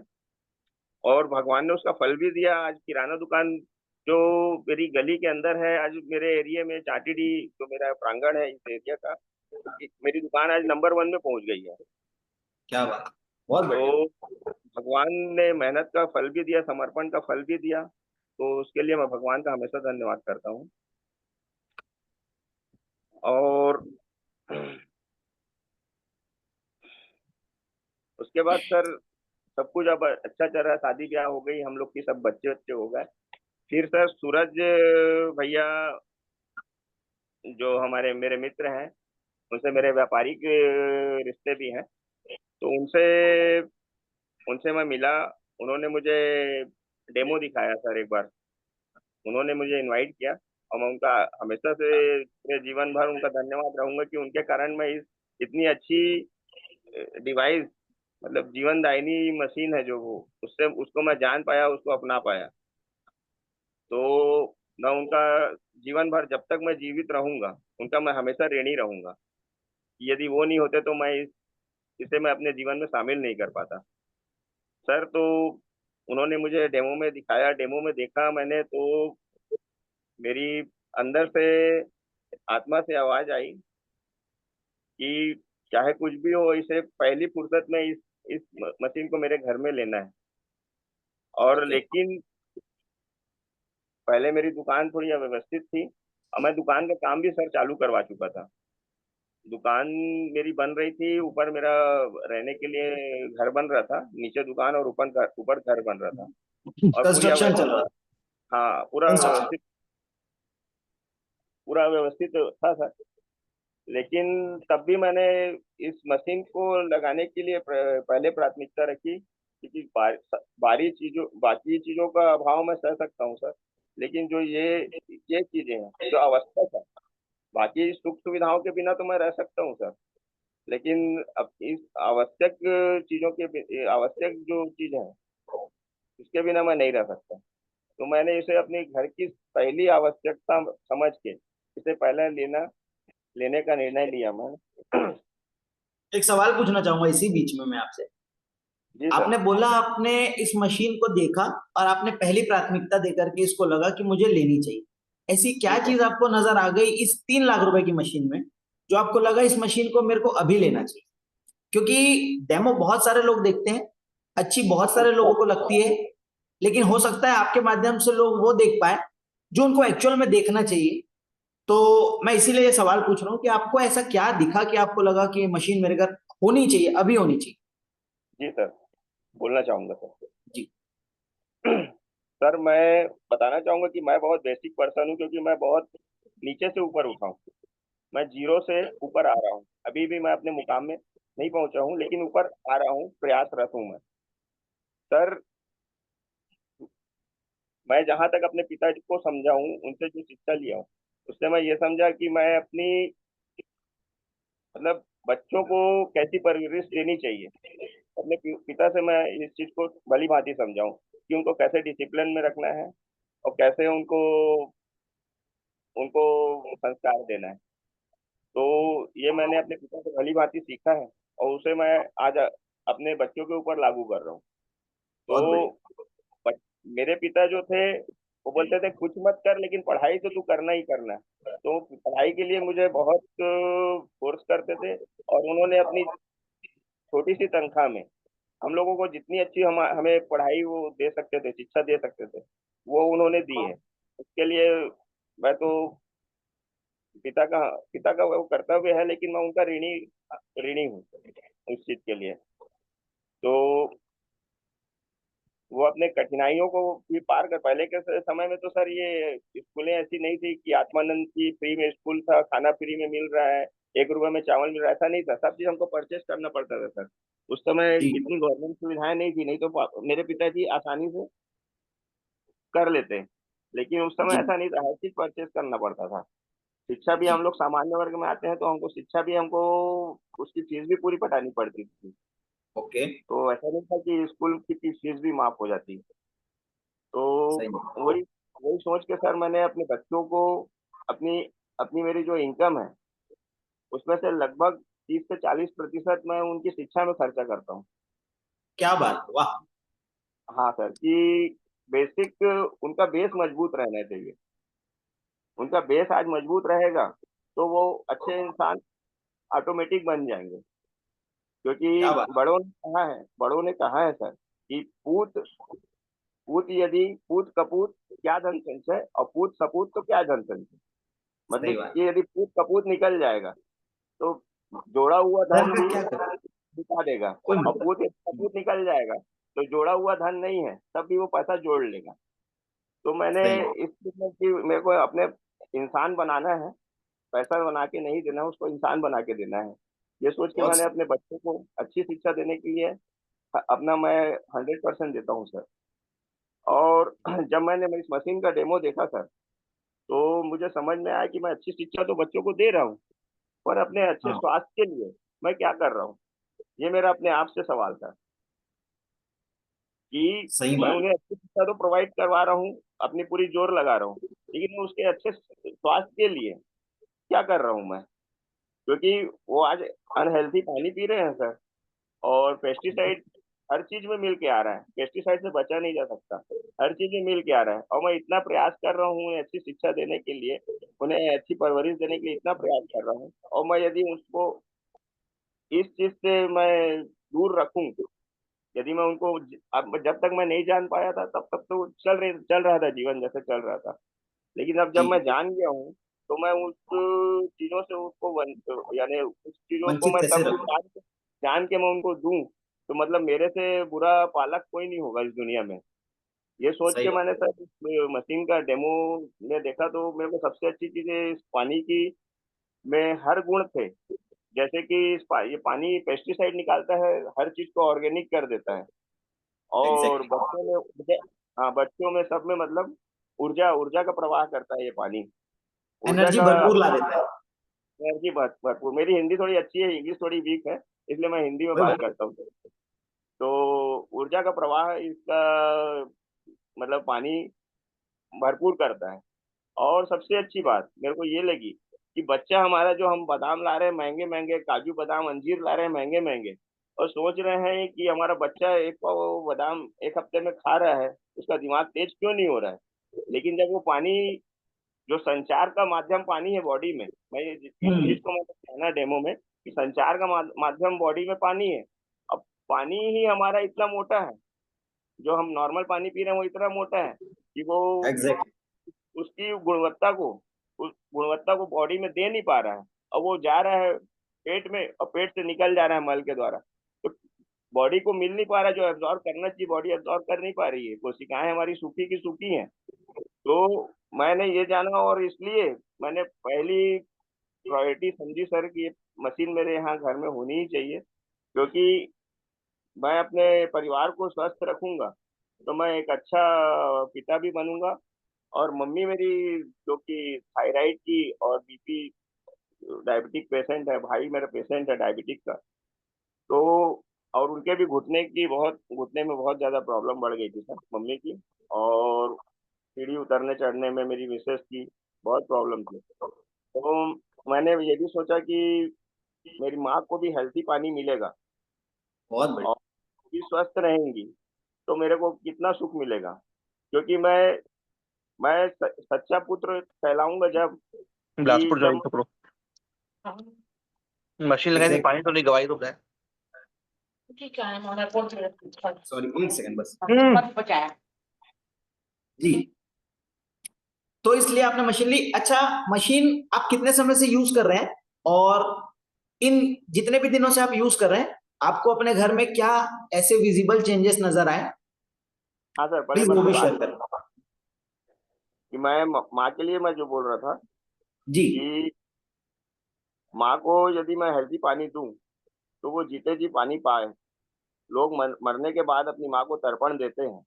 और भगवान ने उसका फल भी दिया। आज किराना दुकान जो मेरी गली के अंदर है, आज मेरे एरिया में चाटीडी जो मेरा प्रांगण है इस एरिया का, मेरी दुकान आज नंबर 1 में पहुंच गई है। क्या बात। बहुत बढ़िया। तो भगवान ने मेहनत का फल भी दिया, समर्पण का फल भी दिया, तो उसके लिए मैं भगवान का हमेशा धन्यवाद करता हूँ। और उसके बाद सर सब कुछ अब अच्छा चल रहा है, शादी ब्याह हो गई, हम लोग की सब बच्चे बच्चे हो गए। फिर सर सूरज भैया जो हमारे मेरे मित्र हैं, उनसे मेरे व्यापारिक रिश्ते भी हैं, तो उनसे उनसे मैं मिला। उन्होंने मुझे डेमो दिखाया सर एक बार, उन्होंने मुझे इनवाइट किया, और मैं उनका हमेशा से पूरे जीवन भर उनका धन्यवाद रहूंगा कि उनके कारण मैं इस इतनी अच्छी डिवाइस, मतलब जीवन दायिनी मशीन है जो, वो उससे उसको मैं जान पाया, उसको अपना पाया। तो मैं उनका जीवन भर जब तक मैं जीवित रहूंगा उनका मैं हमेशा ऋणी रहूंगा। यदि वो नहीं होते तो इसे मैं अपने जीवन में शामिल नहीं कर पाता सर। तो उन्होंने मुझे डेमो में दिखाया, डेमो में देखा मैंने, तो मेरी अंदर से आत्मा से आवाज आई कि चाहे कुछ भी हो, इसे पहली फुर्सत में इस मशीन को मेरे घर में लेना है। और ओके। लेकिन पहले मेरी दुकान थोड़ी अव्यवस्थित थी, और मैं दुकान का काम भी सर चालू करवा चुका था। दुकान मेरी बन रही थी, ऊपर मेरा रहने के लिए घर बन रहा था, नीचे दुकान और ऊपर घर बन रहा था, और कंस्ट्रक्शन चल रहा हाँ है। कंस्ट्रक्शन। पूरा व्यवस्थित था सर। लेकिन तब भी मैंने इस मशीन को लगाने के लिए पहले प्राथमिकता रखी क्योंकि बाकी चीजों का अभाव मैं सह सकता हूँ सर, लेकिन जो ये चीजें हैं जो आवश्यक है, बाकी सुख सुविधाओं के बिना तो मैं रह सकता हूँ सर, लेकिन अब इस आवश्यक जो चीज है इसके बिना मैं नहीं रह सकता। तो मैंने इसे अपने घर की पहली आवश्यकता समझ के इसे पहले लेने का निर्णय लिया मैं। एक सवाल पूछना चाहूंगा इसी बीच में मैं आपसे। जी सर। आपने बोला आपने इस मशीन को देखा और आपने पहली प्राथमिकता देकर के इसको लगा कि मुझे लेनी चाहिए। ऐसी क्या जी सर। चीज आपको नजर आ गई इस 3 लाख रुपए की मशीन में जो आपको लगा इस मशीन को मेरे को अभी लेना चाहिए? क्योंकि डेमो बहुत सारे लोग देखते हैं, अच्छी बहुत सारे लोगों को लगती है, लेकिन हो सकता है आपके माध्यम से लोग वो देख पाए जो उनको एक्चुअल में देखना चाहिए। तो मैं इसीलिए ये सवाल पूछ रहा हूँ कि आपको ऐसा क्या दिखा कि आपको लगा कि ये मशीन मेरे घर होनी चाहिए, अभी होनी चाहिए? जी सर, बोलना चाहूंगा सर। जी। सर मैं बताना चाहूंगा कि मैं बहुत बेसिक पर्सन हूँ, क्योंकि मैं बहुत नीचे से ऊपर उठा हूँ। मैं जीरो से ऊपर आ रहा हूँ, अभी भी मैं अपने मुकाम में नहीं पहुंचा हूँ, लेकिन ऊपर आ रहा हूँ, प्रयासरत हूँ मैं। सर मैं जहां तक अपने पिताजी को समझा हूँ, उनसे जो शिक्षा लिया हूँ, उससे मैं ये समझा कि मैं अपनी मतलब बच्चों को कैसी परवरिश देनी चाहिए। अपने पिता से मैं इस चीज को भली भांति समझाऊं कि उनको कैसे डिसिप्लिन में रखना है और कैसे उनको उनको संस्कार देना है। तो ये मैंने अपने पिता से भली भांति सीखा है और उसे मैं आज अपने बच्चों के ऊपर लागू कर रहा हूँ। बहुत बढ़िया। तो बच- मेरे पिता जो थे वो बोलते थे कुछ मत कर, लेकिन पढ़ाई तो तू करना ही करना है। तो पढ़ाई के लिए मुझे बहुत फोर्स करते थे, और उन्होंने अपनी छोटी सी तनख्वाह में हम लोगों को जितनी अच्छी हमें पढ़ाई वो दे सकते थे, शिक्षा दे सकते थे, वो उन्होंने दी है। उसके लिए मैं तो पिता का वो कर्तव्य है, लेकिन मैं उनका ऋणी ऋणी हूँ उस चीज के लिए। तो वो अपने कठिनाइयों को भी पार कर, पहले के समय में तो सर ये स्कूलें ऐसी नहीं थी कि आत्मानंद की फ्री में स्कूल था, खाना फ्री में मिल रहा है, 1 रुपए में चावल मिल रहा है, ऐसा नहीं था। सब चीज हमको परचेस करना पड़ता था सर। उस समय जी। इतनी गवर्नमेंट सुविधाएं नहीं थी, नहीं तो मेरे पिताजी आसानी से कर लेते। लेकिन उस समय जी। ऐसा नहीं था, हर चीज परचेस करना पड़ता था। शिक्षा भी, जी। हम लोग सामान्य वर्ग में आते हैं तो हमको शिक्षा भी हमको उसकी फीस भी पूरी पटानी पड़ती थी। ओके। तो ऐसा नहीं था कि स्कूल की फीस भी माफ हो जाती। तो सही है। वही वही सोच के सर मैंने अपने बच्चों को अपनी अपनी मेरी जो इनकम है उसमें से लगभग 30 से 40% मैं उनकी शिक्षा में खर्चा करता हूँ। क्या बात, वाह। हाँ सर, कि बेसिक उनका बेस मजबूत रहना चाहिए। उनका बेस आज मजबूत रहेगा तो वो अच्छे इंसान ऑटोमेटिक बन जाएंगे। क्या क्योंकि बात। बड़ों ने कहा है सर कि पूत कपूत क्या धन संचय, और पूत सपूत तो क्या धन संचय। सही मतलब बात। कि यदि पूत कपूत निकल जाएगा तो जोड़ा हुआ धन धन का भी क्या करें, दिखा देगा, कोई और मतलब। पूत यदि कपूत निकल जाएगा तो जोड़ा हुआ धन नहीं है तब भी वो पैसा जोड़ लेगा। तो मैंने सही है। इस चीज में कि मेरे को अपने इंसान बनाना है, पैसा बना के नहीं देना, उसको इंसान बना के देना है। ये सोच के बहुत मैंने अपने बच्चों को अच्छी शिक्षा देने के लिए अपना मैं 100% देता हूँ सर। और जब मैंने इस मशीन का डेमो देखा सर, तो मुझे समझ में आया कि मैं अच्छी शिक्षा तो बच्चों को दे रहा हूँ, पर अपने अच्छे हाँ। स्वास्थ्य के लिए मैं क्या कर रहा हूँ। ये मेरा अपने आप से सवाल था कि सही मैं बात। उन्हें अच्छी शिक्षा तो प्रोवाइड करवा रहा हूँ, अपनी पूरी जोर लगा रहा हूँ, लेकिन मैं उसके अच्छे स्वास्थ्य के लिए क्या कर रहा हूँ मैं। क्योंकि वो आज अनहेल्थी पानी पी रहे हैं सर, और पेस्टिसाइड हर चीज में मिल के आ रहा है, पेस्टिसाइड से बचा नहीं जा सकता। हर चीज में मिल के आ रहा है, और मैं इतना प्रयास कर रहा हूँ उन्हें अच्छी शिक्षा देने के लिए, उन्हें अच्छी परवरिश देने के लिए इतना प्रयास कर रहा हूँ, और मैं यदि उसको इस चीज से मैं दूर रखूं, यदि मैं उनको अब जब तक मैं नहीं जान पाया था तब तक तो चल रहा था जीवन जैसे चल रहा था। लेकिन अब जब जी। मैं जान गया हूँ तो मैं उस चीजों से यानी उस चीजों को वंचित मैं कैसे तब रहो। जान के मैं उनको दूं, तो मतलब मेरे से बुरा पालक कोई नहीं होगा इस दुनिया में। ये सोच सही के बात। मैंने सर इस मशीन का डेमो में देखा, तो मेरे को सबसे अच्छी चीजें इस पानी की में हर गुण थे। जैसे कि ये पानी पेस्टिसाइड निकालता है, हर चीज को ऑर्गेनिक कर देता है। और Exactly. बच्चों में हाँ, बच्चों में सब में मतलब ऊर्जा ऊर्जा का प्रवाह करता है ये पानी। ऊर्जा एनर्जी का भरपूर ला देता है। एनर्जी भरपूर। मेरी हिंदी थोड़ी अच्छी है, इंग्लिश थोड़ी वीक है, इसलिए मैं हिंदी में कोई बात बात करता हूँ। तो ऊर्जा का प्रवाह इसका मतलब पानी भरपूर करता है। और सबसे अच्छी बात मेरे को ये लगी कि बच्चा हमारा जो हम बादाम ला रहे हैं महंगे महंगे, काजू बादाम अंजीर ला रहे हैं महंगे महंगे, और सोच रहे हैं कि हमारा बच्चा एक पाव बादाम एक हफ्ते में खा रहा है, उसका दिमाग तेज क्यों नहीं हो रहा है। लेकिन जब वो पानी, जो संचार का माध्यम पानी है बॉडी में, मैं इस हम्म। चीज को मैं कहना डेमो में कि संचार का माध्यम बॉडी में पानी है। अब पानी ही हमारा इतना मोटा है, जो हम नॉर्मल पानी पी रहे हैं वो इतना मोटा है कि वो एग्जैक्टली। उसकी गुणवत्ता को, उस गुणवत्ता को बॉडी में दे नहीं पा रहा है, और वो जा रहा है पेट में, और पेट से निकल जा रहा है मल के द्वारा। तो बॉडी को मिल नहीं पा रहा, जो एब्जॉर्ब करना चाहिए बॉडी एब्जॉर्ब कर नहीं पा रही है, कोशिकाएं हमारी सूखी की सूखी हैं। तो मैंने ये जाना, और इसलिए मैंने पहली प्रायोरिटी समझी सर कि ये मशीन मेरे यहाँ घर में होनी ही चाहिए, क्योंकि मैं अपने परिवार को स्वस्थ रखूंगा तो मैं एक अच्छा पिता भी बनूंगा। और मम्मी मेरी, जो कि थायराइड की और बीपी डायबिटिक पेशेंट है, भाई मेरा पेशेंट है डायबिटिक का। तो और उनके भी घुटने में बहुत ज्यादा प्रॉब्लम बढ़ गई थी सर मम्मी की। और सीढ़ी उतरने चढ़ने में मेरी मिसेस की बहुत प्रॉब्लम थी। तो मैंने ये भी सोचा कि मेरी माँ को भी हेल्थी पानी मिलेगा बहुत बढ़िया। और वो भी स्वस्थ रहेंगी, तो मेरे को कितना सुख मिलेगा। क्योंकि मैं सच्चा पुत्र कहलाऊंगा जब कि बिलासपुर जब ज्वाइन तो करो। मशीन लगाई थी, एग्जैक्ट। पानी तो नहीं, गवाही तो है। सॉरी, एक सेकंड बस। बचाया। जी। तो इसलिए आपने मशीन ली। अच्छा, मशीन आप कितने समय से यूज कर रहे हैं, और इन जितने भी दिनों से आप यूज कर रहे हैं, आपको अपने घर में क्या ऐसे विजिबल चेंजेस नजर आए? हाँ सर, पहले प्लीज मैं वो भी बता शेयर दूं करें। कि मैं माँ के लिए मैं जो बोल रहा था जी। कि माँ को यदि मैं हेल्दी पानी दूं तो वो जीते जी पानी पाए। लोग मरने के बाद अपनी माँ को तर्पण देते हैं,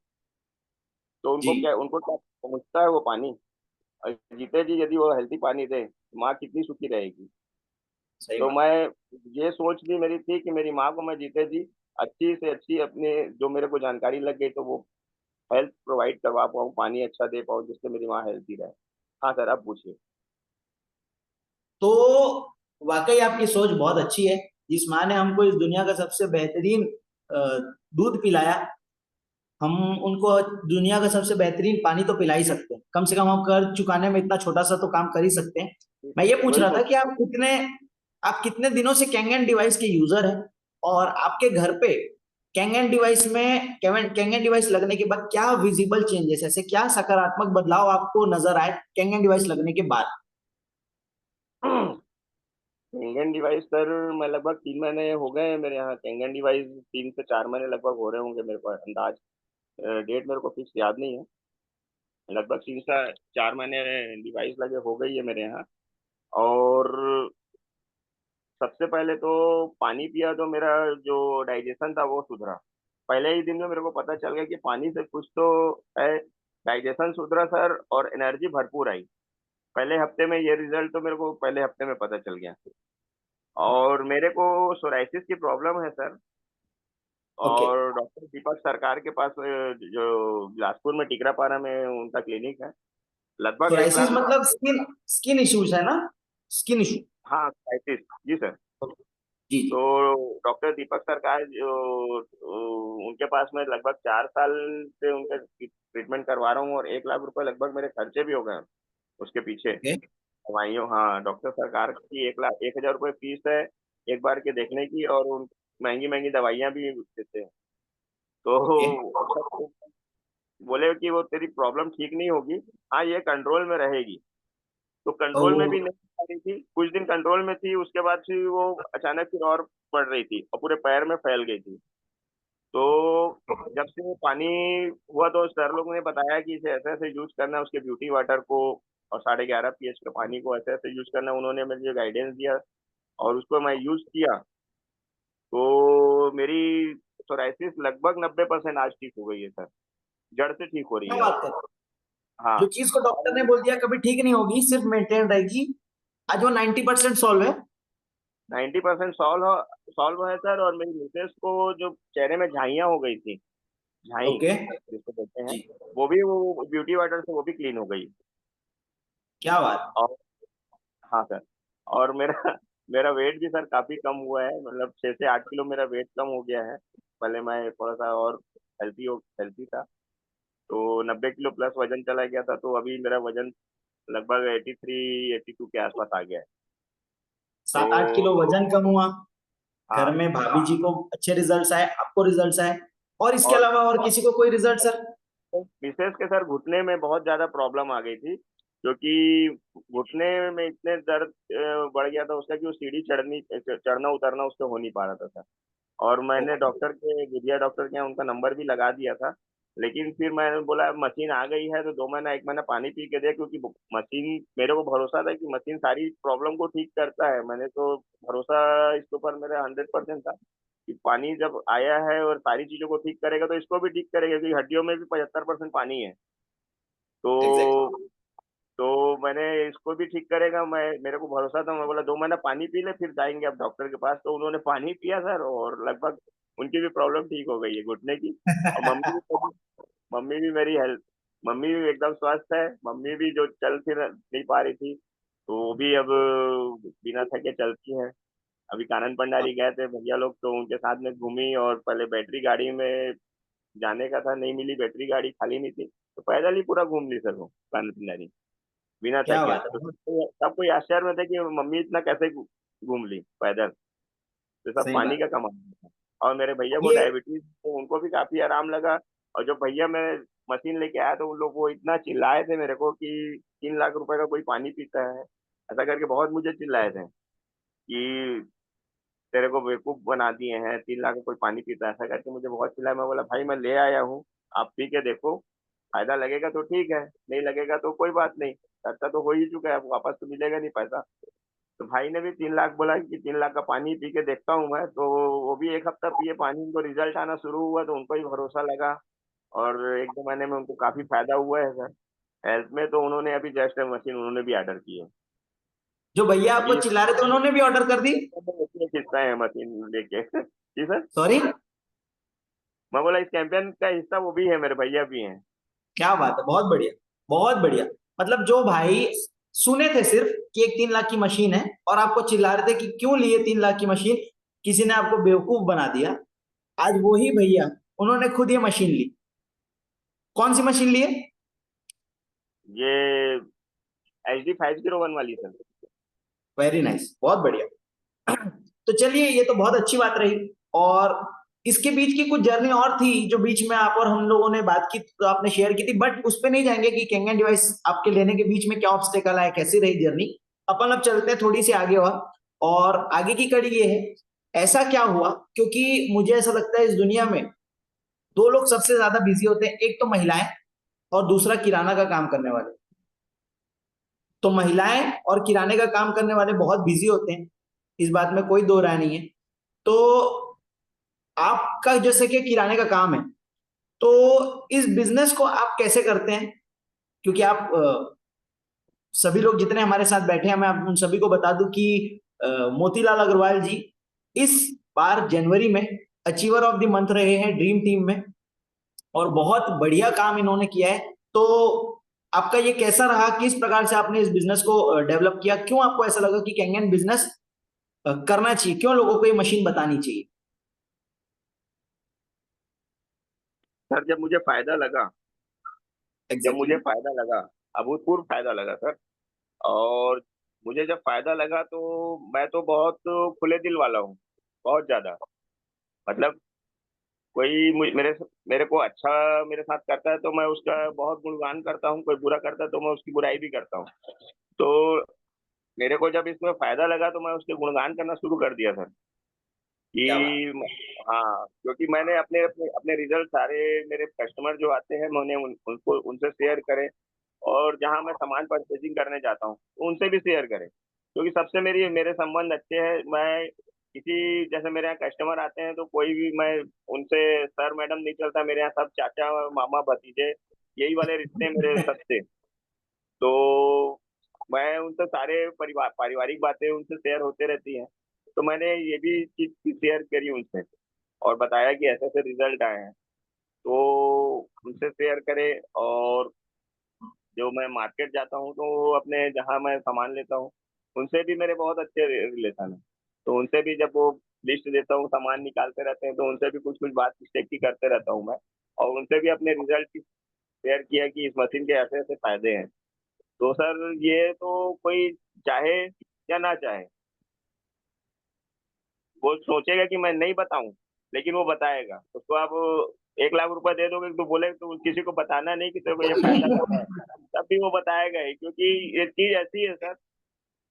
तो जी। उनको क्या पहुंचता है वो पानी। और जीते जी यदि वो हेल्दी पानी दे तो माँ कितनी सुखी रहेगी। सही तो बात। मैं, ये सोच भी मेरी थी कि मेरी माँ को मैं जीते जी अच्छी से अच्छी अपने, जो मेरे को जानकारी लग गई तो वो हेल्थ प्रोवाइड करवा पाऊँ, पानी अच्छा दे पाऊँ जिससे मेरी माँ हेल्थी रहे। हाँ सर, अब पूछिए। तो वाकई आपकी सोच बहुत अच्छी है। जिस माँ ने हमको इस दुनिया का सबसे बेहतरीन अ, दूध पिलाया, हम उनको दुनिया का सबसे बेहतरीन पानी तो पिला ही सकते हैं। कम से कम हम कर्ज चुकाने में इतना छोटा सा तो काम कर ही सकते हैं। मैं ये पूछ वही रहा था सोच। कि आप कितने दिनों से कैंगन डिवाइस के यूजर हैं, और आपके घर पे कैंगन डिवाइस लगने के बाद क्या विजिबल चेंजेस, ऐसे क्या सकारात्मक बदलाव आपको नजर आए कैंगन डिवाइस लगने के बाद? कैंगन डिवाइस सर, मैं लगभग 3 महीने हो गए हैं मेरे यहाँ कैंगन डिवाइस, 3 से 4 महीने लगभग हो रहे होंगे मेरे को अंदाज। डेट मेरे को फिक्स याद नहीं है। लगभग 3 से 4 महीने डिवाइस लगे हो गई है मेरे यहाँ। और सबसे पहले तो पानी पिया तो मेरा जो डाइजेशन था वो सुधरा। पहले ही दिन में मेरे को पता चल गया कि पानी से कुछ तो है। डाइजेशन सुधरा सर, और एनर्जी भरपूर आई। पहले हफ्ते में ये रिजल्ट तो मेरे को पहले हफ्ते में पता चल गया। और मेरे को सोराइसिस की प्रॉब्लम है सर। ओके। और डॉक्टर दीपक सरकार के पास जो बिलासपुर में टिकरापारा में उनका क्लिनिक है, लगभग 1 लाख सोराइसिस रुपए। मतलब स्किन स्किन इश्यूज है ना? Skin issue. हाँ, सोराइसिस जी सर। जी तो जी। डॉक्टर दीपक सरकार जो उनके पास में लगभग 4 साल से उनका ट्रीटमेंट करवा रहा हूँ, और 1 लाख रुपए लगभग मेरे खर्चे भी हो गए उसके पीछे ओके। दवाइयों। हाँ, डॉक्टर सरकार की 1 लाख 1 हजार रुपये फीस है एक बार के देखने की, और उन महंगी महंगी दवाइयाँ भी देते हैं। ओके। तो बोले कि वो तेरी प्रॉब्लम ठीक नहीं होगी, हाँ ये कंट्रोल में रहेगी। तो ओ। कंट्रोल में भी नहीं आ रही थी, कुछ दिन कंट्रोल में थी, उसके बाद फिर वो अचानक फिर और बढ़ रही थी और पूरे पैर में फैल गई थी। तो जब से वो पानी हुआ तो सर लोग ने बताया कि इसे ऐसे ऐसे यूज करना है, उसके ब्यूटी वाटर को और 11.5 pH के पानी को ऐसे ऐसे यूज करना है। उन्होंने मुझे गाइडेंस दिया और उसको मैं यूज किया। तो मेरी सोराइसिस लगभग 90% आज ठीक हो गई है सर, जड़ से ठीक हो रही क्या है। बात कर रहे हो? हाँ, जो चीज को डॉक्टर ने बोल दिया कभी ठीक नहीं होगी, सिर्फ मेंटेन रहेगी, आज वो 90% सॉल्व है। 90% सॉल्व है सर। और मेरी मिसेस को जो चेहरे में झाइयाँ हो गई थी, झाई ओके जिसको कहते हैं, जी, वो ब्यूटी वाटर से वो भी क्लीन हो गई। क्या बात। और हाँ सर, और मेरा मेरा वेट भी सर काफी कम हुआ है, मतलब 6 से 8 किलो मेरा वेट कम हो गया है। पहले मैं थोड़ा सा और हेल्थी था, तो 90 किलो प्लस वजन चला गया था, तो अभी मेरा वजन लगभग 83-82 के आसपास आ गया है। 7-8 किलो तो वजन कम हुआ, घर हाँ, में भाभी जी को अच्छे रिजल्ट्स आए, आपको रिजल्ट्स आए, और इसके और अलावा और किसी को कोई रिजल्ट सर? मिसेस के सर घुटने में बहुत ज्यादा प्रॉब्लम आ गई थी, क्योंकि घुटने में इतने दर्द बढ़ गया था उसका कि वो सीढ़ी चढ़ना उतरना उससे हो नहीं पा रहा था सर। और मैंने गुड़िया डॉक्टर के यहाँ उनका नंबर भी लगा दिया था। लेकिन फिर मैंने बोला मशीन आ गई है तो 2 महीना 1 महीना पानी पी के दे, क्योंकि मशीन, मेरे को भरोसा था कि मशीन सारी प्रॉब्लम को ठीक करता है। मैंने तो भरोसा इसके ऊपर मेरा 100% था कि पानी जब आया है और सारी चीजों को ठीक करेगा तो इसको भी ठीक करेगा, क्योंकि हड्डियों में भी 75% पानी है। एग्जैक्टली। तो तो मैंने इसको भी ठीक करेगा, मेरे को भरोसा था। मैं बोला 2 महीना पानी पी ले, फिर जाएंगे अब डॉक्टर के पास। तो उन्होंने पानी पिया सर, और लगभग उनकी भी प्रॉब्लम ठीक हो गई है घुटने की। और मम्मी भी मेरी हेल्थ मम्मी भी एकदम स्वस्थ है। मम्मी भी जो चल फिर नहीं पा रही थी, तो वो भी अब बिना थके चलती है। अभी कानन भंडारी गए थे भैया लोग, तो उनके साथ में घूमी, और पहले बैटरी गाड़ी में जाने का था, नहीं मिली बैटरी गाड़ी, खाली नहीं थी, तो पैदल ही पूरा घूम ली सर वो कानन भंडारी, बिना क्या थके। बात तो है, सबको ये आश्चर्य में था कि मम्मी इतना कैसे घूम ली पैदल। तो सब सही पानी बात। का कमाल था। और मेरे भैया को ये डायबिटीज, तो उनको भी काफी आराम लगा। और जब भैया मैं मशीन लेके आया तो उन लोग वो इतना चिल्लाए थे मेरे को कि 3 लाख रुपए का कोई पानी पीता है, ऐसा करके बहुत मुझे चिल्लाए थे कि तेरे को बेवकूफ बना दिए हैं, 3 लाख का कोई पानी पीता है, ऐसा करके मुझे बहुत चिल्लाया। मैं बोला भाई मैं ले आया हूँ, आप पी के देखो, फायदा लगेगा तो ठीक है, नहीं लगेगा तो कोई बात नहीं, खर्चा तो हो ही चुका है, वापस तो मिलेगा नहीं पैसा। तो भाई ने भी 3 लाख बोला कि 3 लाख का पानी पी के देखता हूँ मैं। तो वो भी 1 हफ्ता पिए पानी, उनको रिजल्ट आना शुरू हुआ तो उनको ही भरोसा लगा। और 1-2 महीने में उनको काफी फायदा हुआ है सर हेल्थ में। तो उन्होंने अभी जस्ट मशीन उन्होंने भी ऑर्डर की है। जो भैया आपको अभी चिल्ला रहे थे उन्होंने भी ऑर्डर कर दी? इसमें हिस्सा है मशीन लेके जी सर। सॉरी? मैं बोला इस कैंपेन का हिस्सा वो भी है, मेरे भैया भी हैं। क्या बात है, बहुत बढ़िया, बहुत बढ़िया। मतलब जो भाई सुने थे सिर्फ कि एक 3 लाख की मशीन है, और आपको चिल्ला रहे थे कि क्यों लिए 3 लाख की मशीन, किसी ने आपको बेवकूफ बना दिया, आज वही भैया उन्होंने खुद ये मशीन ली। कौन सी मशीन ली है? ये HD 501 वाली सर। वेरी नाइस, बहुत बढ़िया। तो चलिए, ये तो बहुत अच्छी बात रही। और इसके बीच की कुछ जर्नी और थी जो बीच में आप और हम लोगों ने बात की, तो आपने शेयर की थी, बट उस पे नहीं जाएंगे कि कैंगन डिवाइस आपके लेने के बीच में क्या ऑब्स्टेकल आया, कैसी रही जर्नी। अपन अब चलते हैं थोड़ी सी आगे, और आगे की कड़ी ये है, ऐसा क्या हुआ, क्योंकि मुझे ऐसा लगता है इस दुनिया में दो लोग सबसे ज्यादा बिजी होते हैं, एक तो महिलाएं और दूसरा किराना का काम करने वाले। तो महिलाएं और किराने का काम करने वाले बहुत बिजी होते हैं, इस बात में कोई दो राय नहीं है। तो आपका जैसे कि किराने का काम है, तो इस बिजनेस को आप कैसे करते हैं? क्योंकि आप सभी लोग जितने हमारे साथ बैठे हैं, मैं आप उन सभी को बता दूं कि मोतीलाल अग्रवाल जी इस बार जनवरी में अचीवर ऑफ द मंथ रहे हैं ड्रीम टीम में, और बहुत बढ़िया काम इन्होंने किया है। तो आपका ये कैसा रहा, किस प्रकार से आपने इस बिजनेस को डेवलप किया, क्यों आपको ऐसा लगा कि कैंगन बिजनेस करना चाहिए, क्यों लोगों को ये मशीन बतानी चाहिए? सर जब एग्जैक्टली मुझे exactly. फायदा लगा, अभूतपूर्व फायदा लगा सर। और मुझे जब फायदा लगा तो मैं तो बहुत खुले दिल वाला हूँ, बहुत ज्यादा। मतलब कोई मेरे मेरे को अच्छा मेरे साथ करता है तो मैं उसका बहुत गुणगान करता हूँ, कोई बुरा करता है तो मैं उसकी बुराई भी करता हूँ। तो मेरे को जब इसमें फायदा लगा तो मैं उसके गुणगान करना शुरू कर दिया सर क्या बात। कि हाँ, क्योंकि मैंने अपने अपने अपने रिजल्ट सारे मेरे कस्टमर जो आते हैं, मैं उन्हें उनको उनसे शेयर करें। और जहाँ मैं सामान परचेजिंग करने जाता हूँ तो उनसे भी शेयर करें, क्योंकि सबसे मेरे संबंध अच्छे हैं। मैं किसी जैसे मेरे यहाँ कस्टमर आते हैं तो कोई भी मैं उनसे सर मैडम नहीं चलता, मेरे यहाँ सब चाचा मामा भतीजे यही वाले रिश्ते हैं मेरे सबसे। तो मैं उनसे सारे पारिवारिक बातें उनसे शेयर होते रहती हैं। तो मैंने ये भी चीज शेयर करी उनसे और बताया कि ऐसे ऐसे रिजल्ट आए हैं, तो उनसे शेयर करे। और जो मैं मार्केट जाता हूँ तो अपने जहाँ मैं सामान लेता हूँ उनसे भी मेरे बहुत अच्छे रिलेशन है। तो उनसे भी जब वो लिस्ट देता हूँ, सामान निकालते रहते हैं, तो उनसे भी कुछ कुछ बात मिस्टेक की करते रहता हूँ मैं। और उनसे भी अपने रिजल्ट की शेयर किया कि इस मशीन के ऐसे ऐसे फायदे हैं। तो सर ये तो कोई चाहे या ना चाहे, वो सोचेगा कि मैं नहीं बताऊं, लेकिन वो बताएगा। उसको आप 1 लाख रुपए दे दोगे तो बोले तो किसी को बताना नहीं कि तेरे को ये फायदा करना है, तब भी वो बताएगा ही, क्योंकि ये चीज ऐसी है सर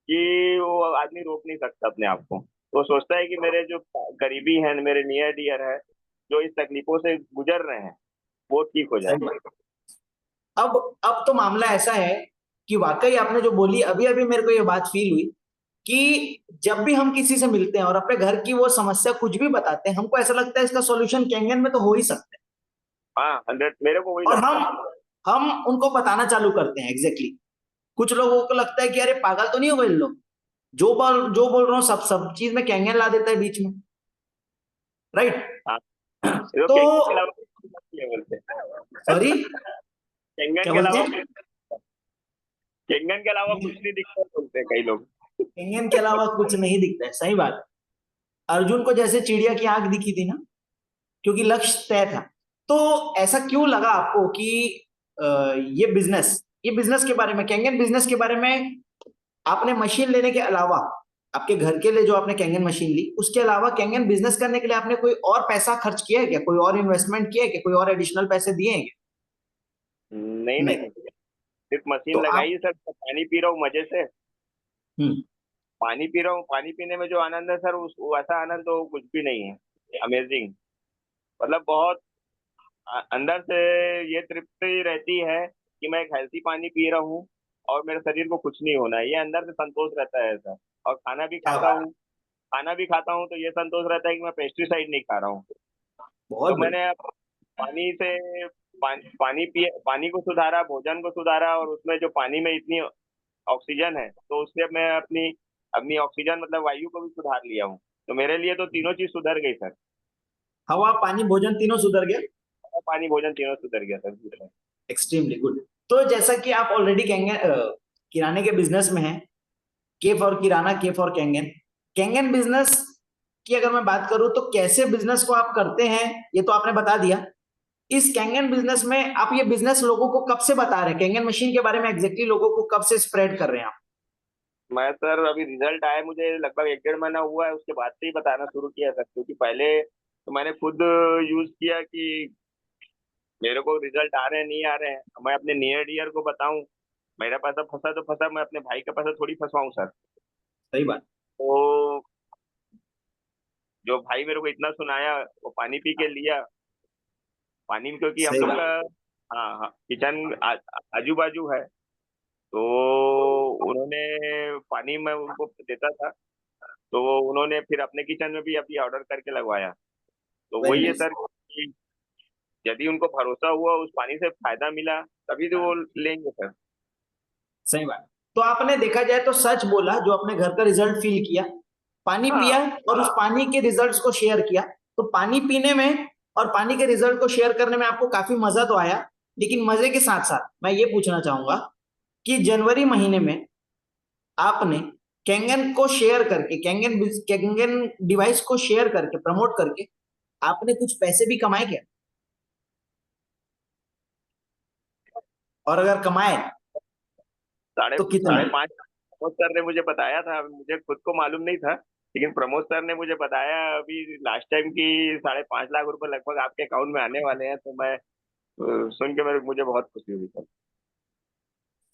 कि वो आदमी रोक नहीं सकता अपने आप को। वो सोचता है कि मेरे जो करीबी हैं, मेरे नियर डियर है, जो इस तकलीफों से गुजर रहे हैं, वो ठीक हो जाए। सही बात। अब तो मामला ऐसा है कि वाकई आपने जो बोली, अभी अभी मेरे को ये बात फील हुई कि जब भी हम किसी से मिलते हैं और अपने घर की वो समस्या कुछ भी बताते हैं, हमको ऐसा लगता है इसका सॉल्यूशन कैंगन में तो हो ही सकता है। हाँ 100, मेरे को वही और लगता है। हम उनको बताना चालू करते हैं एग्जैक्टली। कुछ लोगों को लगता है कि अरे पागल तो नहीं हो गए इन लोग, जो बोल रहा हूँ सब सब चीज में कैंगन ला देता है बीच में, राइट? हाँ, ये तो तो कैंगन के अलावा कुछ नहीं है बोलते। सॉरी, कैंगन क्या के बोलते अलावा हैं? कैंगन के अलावा कुछ नहीं दिखता बोलते हैं कई लोग। कैंगन के अलावा कुछ नहीं दिखता है, सही बात है। अर्जुन को जैसे चिड़िया की आंख दिखी थी ना, क्योंकि लक्ष्य तय था। तो ऐसा क्यों लगा आपको कि ये बिजनेस के बारे में, कैंगन बिजनेस के बारे में, आपने मशीन लेने के अलावा, आपके घर के लिए जो आपने कैंगन मशीन ली, उसके अलावा कैंगन बिजनेस करने के लिए आपने कोई और पैसा खर्च किया है क्या? कोई और इन्वेस्टमेंट किया है क्या? कोई और एडिशनल पैसे दिए हैं क्या? नहीं नहीं। नहीं, सिर्फ मशीन तो आप लगाई है सर, पानी पी रहा हूँ मजे से। हम्म पानी पी रहा हूँ, पानी पीने में जो आनंद है सर, उस वैसा आनंद तो कुछ भी नहीं है। अमेजिंग, मतलब बहुत अंदर से ये तृप्ति रहती है कि मैं एक हेल्थी पानी पी रहा हूँ और मेरे शरीर को कुछ नहीं होना है, ये अंदर से संतोष रहता है सर। और क्या बात, खाना भी खाता हूँ तो ये संतोष रहता है कि मैं पेस्टिसाइड नहीं खा रहा हूँ। बहुत तो बढ़िया। मैंने अब पानी से पानी को सुधारा, भोजन को सुधारा, और उसमें जो पानी में इतनी ऑक्सीजन है, तो उससे मैं अपनी अपनी ऑक्सीजन मतलब वायु को भी सुधार लिया हूँ। तो मेरे लिए तो तीनों चीज सुधर गई सर। हवा पानी भोजन तीनों सुधर गया। पानी भोजन तीनों सुधर गया सर। Extremely good. तो जैसा कि आप ऑलरेडी कैंगन किराने के बिजनेस में हैं, के फॉर किराना, के फॉर कैंगन, कैंगन बिजनेस की अगर मैं बात करूं तो कैसे बिजनेस को आप करते हैं ये तो आपने बता दिया। इस कैंगन बिजनेस में आप ये बिजनेस लोगों को कब से बता रहे हैं? कैंगन मशीन के बारे में एग्जैक्टली लोगों को कब से स्प्रेड कर रहे हैं आप? मैं सर अभी रिजल्ट आया मुझे लगभग 1 डेढ़ महीना हुआ है, उसके बाद से ही बताना शुरू किया सर, क्योंकि पहले तो मैंने खुद यूज किया कि मेरे को रिजल्ट आ रहे हैं नहीं आ रहे हैं, मैं अपने नियर डियर को बताऊं। मेरा पैसा फंसा तो फंसा, मैं अपने भाई का पैसा थोड़ी फंसवाऊं सर। सही बात। तो जो भाई मेरे को इतना सुनाया, वो पानी पी के लिया। पानी में क्योंकि हम सही लोग बात। का, हाँ हाँ, किचन आजू बाजू है, तो उन्होंने पानी में उनको देता था, तो उन्होंने फिर अपने किचन में भी अभी ऑर्डर करके लगवाया। तो वेरी वही है नाइस। सर कि यदि उनको भरोसा हुआ, उस पानी से फायदा मिला, तभी तो वो लेंगे सर। सही बात। तो आपने देखा जाए तो सच बोला, जो अपने घर का रिजल्ट फील किया, पानी हाँ पिया और उस पानी के रिजल्ट्स को शेयर किया। तो पानी पीने में और पानी के रिजल्ट को शेयर करने में आपको काफी मजा तो आया, लेकिन मजे के साथ साथ मैं ये पूछना चाहूंगा कि जनवरी महीने में आपने कैंगन को शेयर करके, कैंगन डिवाइस को शेयर करके, प्रमोट करके, आपने कुछ पैसे भी कमाए क्या? और अगर कमाए साढ़े तो कितने? साढ़े पाँच प्रमोद सर ने मुझे बताया था, मुझे खुद को मालूम नहीं था, लेकिन प्रमोद सर ने मुझे बताया अभी लास्ट टाइम की 5.5 लाख रुपए लगभग आपके अकाउंट में आने वाले हैं। तो मैं सुन के मुझे बहुत खुशी हुई सर।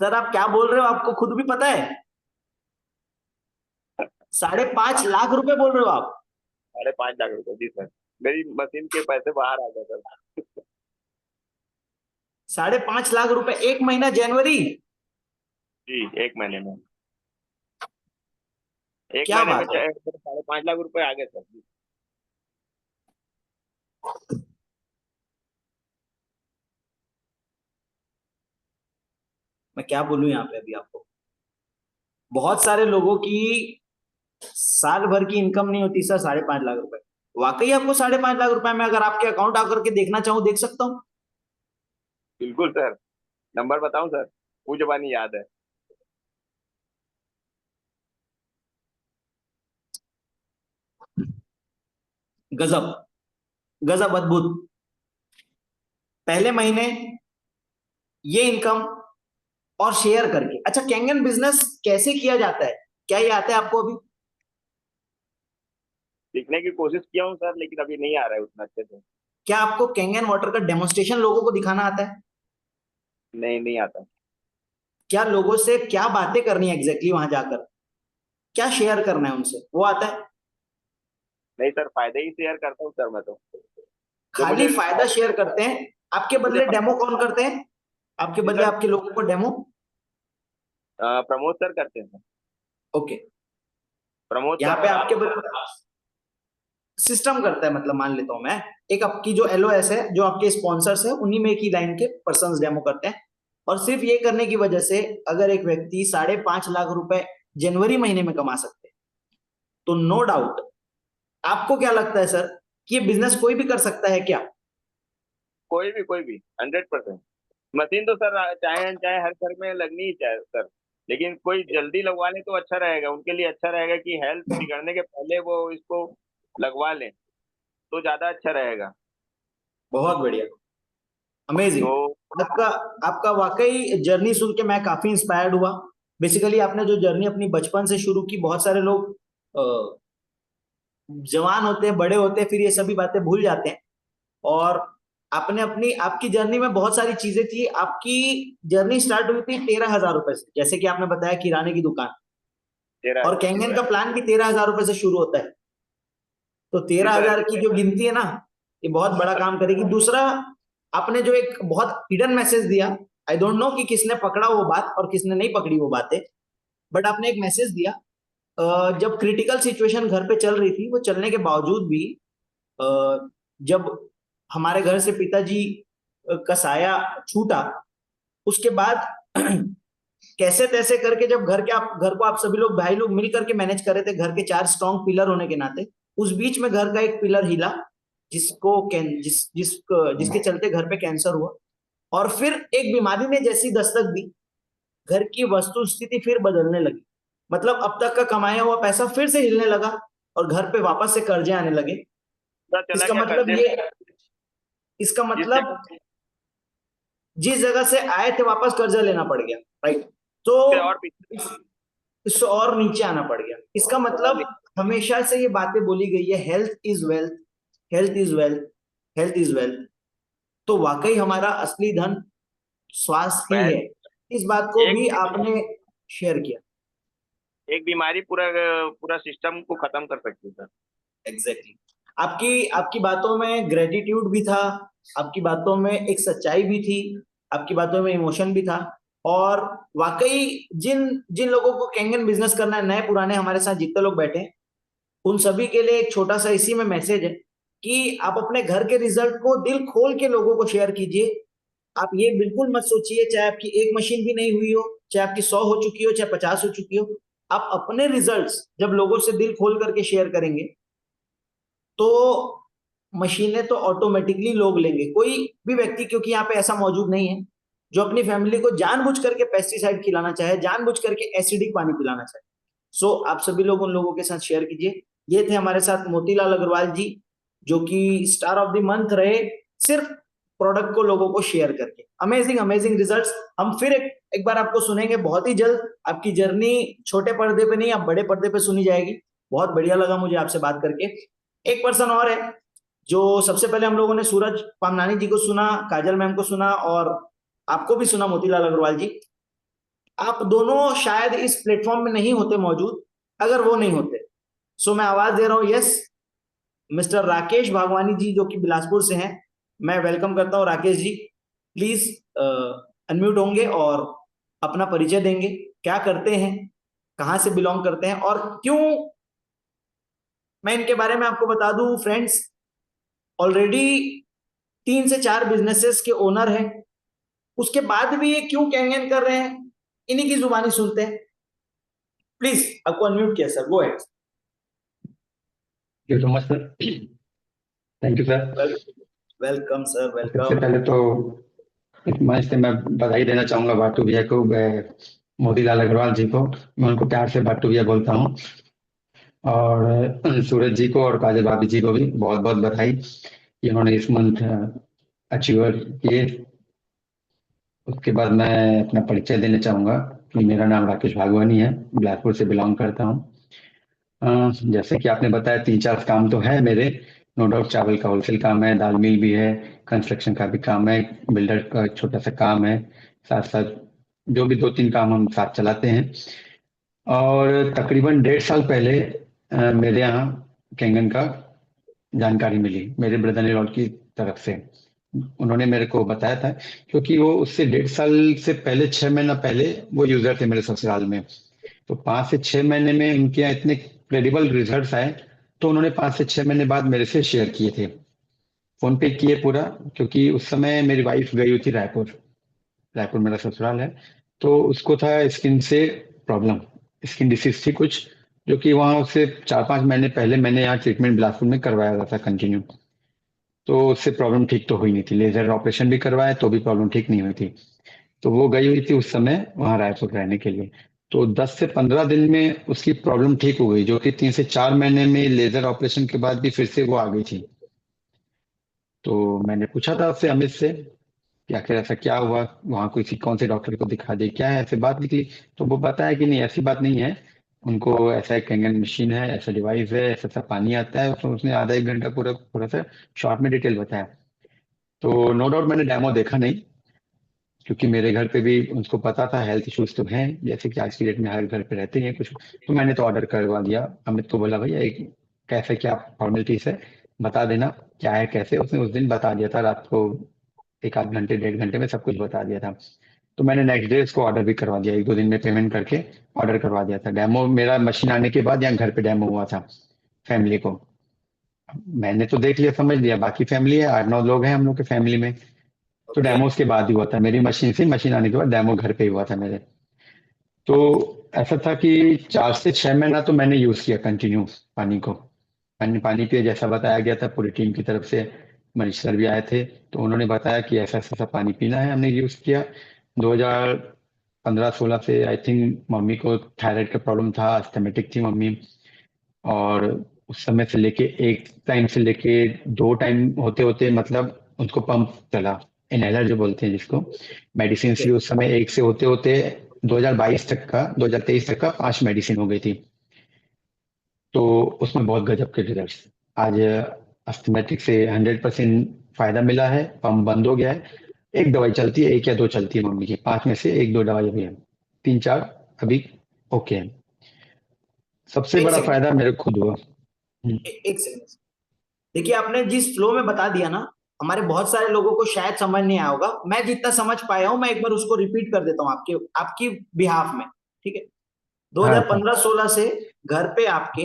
सर आप क्या बोल रहे हो? आपको खुद भी पता है? 5.5 लाख रुपए बोल रहे हो आप? 5.5 लाख रुपए, जी सर। मेरी मशीन के पैसे बाहर आ गए सर। 5.5 लाख रुपए एक महीना जनवरी? जी, 1 महीने में। एक क्या महीने में बात है। 5.5 लाख रुपए आ गए सर। मैं क्या बोलूं यहाँ पे अभी आपको, बहुत सारे लोगों की साल भर की इनकम नहीं होती सर 5.5 लाख रुपए। वाकई आपको 5.5 लाख रुपए में अगर आपके अकाउंट आकर के देखना चाहूँ देख सकता हूँ? बिल्कुल सर, नंबर बताऊं सर? मुझे जबानी याद है। गजब, गजब, अद्भुत। पहले महीने ये इनकम और शेयर करके। अच्छा, कैंगन बिजनेस कैसे किया जाता है, क्या ये आता है आपको अभी? सीखने की कोशिश किया हूँ सर, लेकिन अभी नहीं आ रहा है उतना अच्छे से। क्या आपको कैंगन वाटर का डेमोन्स्ट्रेशन लोगों को दिखाना आता है? नहीं, नहीं आता। क्या लोगों से क्या बातें करनी है एग्जैक्टली वहां जाकर, क्या शेयर करना है उनसे, वो आता है? नहीं सर, फायदे ही शेयर करता हूँ सर मैं तो। जो खाली मुझे फायदा शेयर करते हैं? आपके मुझे बदले डेमो कौन करते हैं? आपके जी बदले सर, आपके लोगों को डेमो? प्रमोद सर करते हैं सर। ओके। प्रमोद यहाँ सर पे और आपके सिस्टम करता है, मतलब मान लेता हूं मैं, एक आपकी जो एलओएस है, जो आपके स्पॉन्सर्स है, उन्हीं में एक ही लाइन के पर्सन डेमो करते हैं। और सिर्फ ये करने की वजह से अगर एक व्यक्ति 5.5 लाख रुपए जनवरी महीने में कमा सकते हैं, तो नो डाउट, आपको क्या लगता है सर कि ये बिजनेस कोई भी कर सकता है क्या? कोई भी 100%। मशीन तो सर चाहे चाहे हर घर में लगनी ही चाहिए सर, लेकिन कोई जल्दी लगवा ले तो अच्छा रहेगा, उनके लिए अच्छा रहेगा कि हेल्थ बिगड़ने के पहले वो इसको लगवा लें, तो ज्यादा अच्छा रहेगा। बहुत बढ़िया, अमेजिंग। तो आपका आपका वाकई जर्नी सुन के मैं काफी इंस्पायर्ड हुआ। बेसिकली आपने जो जर्नी अपनी बचपन से शुरू की, बहुत सारे लोग जवान होते हैं, बड़े होते हैं, फिर ये सभी बातें भूल जाते हैं। और आपने अपनी आपकी जर्नी में बहुत सारी चीजें थी। आपकी जर्नी स्टार्ट हुई थी 13,000 रुपए से, जैसे कि आपने बताया किराने की दुकान, तेरह और हजार कैंगन का प्लान भी 13,000 रुपए से शुरू होता है। तो जी तेरह सर। हजार की जो गिनती है ना, ये बहुत बड़ा काम करेगी। दूसरा, आपने जो एक बहुत हिडन मैसेज दिया, आई डोंट नो कि किसने पकड़ा वो बात और किसने नहीं पकड़ी वो बातें, बट आपने एक मैसेज दिया। जब क्रिटिकल सिचुएशन घर पे चल रही थी, वो चलने के बावजूद भी जब हमारे घर से पिताजी का साया छूटा, उसके बाद कैसे तैसे करके जब घर को आप सभी लोग भाई लोग मिल करके मैनेज कर रहे थे, घर के 4 स्ट्रॉन्ग पिलर होने के नाते, उस बीच में घर का एक पिलर हिला, जिसके चलते घर पे कैंसर हुआ। और फिर एक बीमारी ने जैसी दस्तक दी, घर की वस्तु स्थिति फिर बदलने लगी। मतलब अब तक का कमाया हुआ पैसा फिर से हिलने लगा और घर पे वापस से कर्जे आने लगे। पता चला इसका क्या मतलब करते ये इसका जिस मतलब जगह जिस जगह से आए थे वापस कर्जा लेना पड़ गया, राइट? तो से और पीछे इससे और नीचे आना पड़ गया। इसका और मतलब हमेशा से ये बातें बोली गई है, health is wealth, health is wealth, health is wealth. तो वाकई हमारा असली धन स्वास्थ्य ही पहले है। इस बात को एक भी आपने शेयर किया। एक बीमारी पूरा पूरा सिस्टम को खत्म कर सकती है सर। Exactly exactly. आपकी आपकी बातों में ग्रेटिट्यूड भी था, आपकी बातों में एक सच्चाई भी थी, आपकी बातों में इमोशन भी था। और वाकई जिन जिन लोगों को कैंगन बिजनेस करना है, नए पुराने हमारे साथ जितने लोग बैठे हैं, उन सभी के लिए एक छोटा सा इसी में मैसेज है कि आप अपने घर के रिजल्ट को दिल खोल के लोगों को शेयर कीजिए। आप ये बिल्कुल मत सोचिए, चाहे आपकी एक मशीन भी नहीं हुई हो, चाहे आपकी 100 हो चुकी हो, चाहे 50 हो चुकी हो, आप अपने रिजल्ट्स जब लोगों से दिल खोल करके शेयर करेंगे, तो मशीनें तो ऑटोमेटिकली लोग लेंगे। कोई भी व्यक्ति, क्योंकि यहाँ पे ऐसा मौजूद नहीं है जो अपनी फैमिली को जानबूझ करके पेस्टिसाइड खिलाना चाहे, जानबूझ करके एसिडिक पानी पिलाना चाहे। सो आप सभी लोग उन लोगों के साथ शेयर कीजिए। ये थे हमारे साथ मोतीलाल अग्रवाल जी, जो कि स्टार ऑफ द मंथ रहे, सिर्फ प्रोडक्ट को लोगों को शेयर करके। Amazing amazing results. हम फिर एक बार आपको सुनेंगे बहुत ही जल्द। आपकी जर्नी छोटे पर्दे पे नहीं, अब बड़े पर्दे पे सुनी जाएगी। बहुत बढ़िया लगा मुझे आपसे बात करके। एक पर्सन और है जो सबसे पहले हम लोगों ने सूरज पामनानी जी को सुना, काजल मैम को सुना, और आपको भी सुना मोतीलाल अग्रवाल जी। आप दोनों शायद इस प्लेटफॉर्म में नहीं होते मौजूद अगर वो नहीं होते। सो मैं आवाज दे रहा हूं, यस, मिस्टर राकेश भागवानी जी, जो कि बिलासपुर से हैं। मैं वेलकम करता हूं राकेश जी। प्लीज अनम्यूट होंगे और अपना परिचय देंगे, क्या करते हैं, कहाँ से बिलोंग करते हैं और क्यों। मैं इनके बारे में आपको बता दूं फ्रेंड्स, ऑलरेडी 3 से 4 बिजनेसेस के ओनर हैं, उसके बाद भी ये क्यों कैंगन कर रहे हैं, इन्हीं की जुबानी सुनते हैं। प्लीज आपको अनम्यूट किया sir, go ahead. Thank you so much sir. Thank you sir. Welcome sir, सबसे वेलकम। पहले तो इस मंच से मैं बधाई देना चाहूंगा बाटू भैया को, मोतीलाल अग्रवाल जी को। मैं उनको प्यार से बाटू भैया बोलता हूँ। और सूरज जी को और काजल भाभी जी को भी बहुत बहुत बधाई कि उन्होंने इस मंथ अचीवर किए। उसके बाद मैं अपना परिचय देना चाहूंगा कि मेरा नाम राकेश भागवानी है, बिलासपुर से बिलोंग करता हूँ। जैसे कि आपने बताया 3-4 काम तो है मेरे, नो डाउट। चावल का होलसेल काम है, दाल मिल भी है, कंस्ट्रक्शन का भी काम है, बिल्डर का एक छोटा सा काम है, साथ साथ जो भी 2-3 काम हम साथ चलाते हैं। और तकरीबन 1.5 साल पहले मेरे यहाँ कैंगन का जानकारी मिली मेरे ब्रदर इन लॉ की तरफ से। उन्होंने मेरे को बताया था, क्योंकि वो उससे 1.5 साल से पहले 6 महीना पहले वो यूजर थे मेरे ससुराल में। तो 5 से 6 महीने में उनके यहाँ इतने क्रेडिबल रिजल्ट्स आए, तो उन्होंने 5 से 6 महीने बाद मेरे से शेयर किए थे, फोन पे किए पूरा। क्योंकि उस समय मेरी वाइफ गई हुई थी रायपुर, रायपुर मेरा ससुराल है। तो उसको था स्किन से प्रॉब्लम, स्किन डिसीज थी कुछ, जो कि वहां उससे 4-5 महीने पहले मैंने यहाँ ट्रीटमेंट बिलासपुर में करवाया हुआ था कंटिन्यू। तो उससे प्रॉब्लम ठीक तो हुई नहीं थी, लेजर ऑपरेशन भी करवाया तो भी प्रॉब्लम ठीक नहीं हुई थी। तो वो गई हुई थी उस समय वहां रायपुर रहने के लिए। तो 10 से 15 दिन में उसकी प्रॉब्लम ठीक हो गई, जो कि 3 से 4 महीने में लेजर ऑपरेशन के बाद भी फिर से वो आ गई थी। तो मैंने पूछा था उससे, अमित से, कि आखिर ऐसा क्या हुआ, वहां किसी कौन से डॉक्टर को दिखा दे, क्या है, ऐसी बात निकली। तो वो बताया कि नहीं, ऐसी बात नहीं है, उनको ऐसा एक कैंगन मशीन है, ऐसा डिवाइस है, ऐसा ऐसा पानी आता है। उसमें उसने आधा 1 घंटा पूरा पूरा सा शॉर्ट में डिटेल बताया। तो नो डाउट मैंने डेमो देखा नहीं, क्योंकि मेरे घर पे भी उसको पता था हेल्थ इश्यूज तो हैं, जैसे कि आज की डेट में हर घर पे रहते हैं कुछ। तो मैंने तो ऑर्डर करवा दिया, अमित को बोला भैया एक कैसे क्या फॉर्मेलिटीज है, बता देना क्या है कैसे। उसने उस दिन बता दिया था रात को, 1 आध घंटे 1.5 घंटे में सब कुछ बता दिया था। तो मैंने नेक्स्ट डे उसको ऑर्डर भी करवा दिया, 1-2 दिन में पेमेंट करके ऑर्डर करवा दिया था। डेमो मेरा मशीन आने के बाद यहाँ घर पे डेमो हुआ था फैमिली को। मैंने तो देख लिया, समझ लिया, बाकी फैमिली है, 8-9 लोग हैं हम लोग के फैमिली में। तो ओके, डेमो उसके बाद ही हुआ था, मेरी मशीन से मशीन आने के बाद डेमो घर पे ही हुआ था मेरे। तो ऐसा था कि 4 से 6 महीना तो मैंने यूज किया कंटिन्यू पानी को। पानी पानी पिया जैसा बताया गया था, पूरी टीम की तरफ से मनीष सर भी आए थे, तो उन्होंने बताया कि ऐसा ऐसा पानी पीना है, हमने यूज किया। 2015-16 से आई थिंक मम्मी को थायराइड का प्रॉब्लम था, अस्थमेटिक थी मम्मी। और उस समय से लेके एक टाइम से लेके 2 टाइम होते होते, मतलब उसको पंप चला, इनहेलर जो बोलते हैं जिसको, मेडिसिन भी उस समय एक से होते होते 2022 तक का, 2023 तक का 5 मेडिसिन हो गई थी। तो उसमें बहुत गजब के रिजल्ट। आज अस्थमेटिक से 100% फायदा मिला है, पंप बंद हो गया है। एक दवाई चलती है, 1 या 2 चलती है मम्मी की, 5 में से 1-2 दवाई अभी है, 3-4 अभी ओके है। सबसे एक बड़ा सेकंड, फायदा मेरे को खुद हुआ। एक सेकंड। देखिए, आपने जिस फ्लो में बता दिया ना, हमारे बहुत सारे लोगों को शायद समझ नहीं आया होगा। मैं जितना समझ पाया हूं, मैं एक बार उसको रिपीट कर देता हूं आपके आपकी बिहाफ में, ठीक है। हाँ सर। 2015-16 से घर पे आपके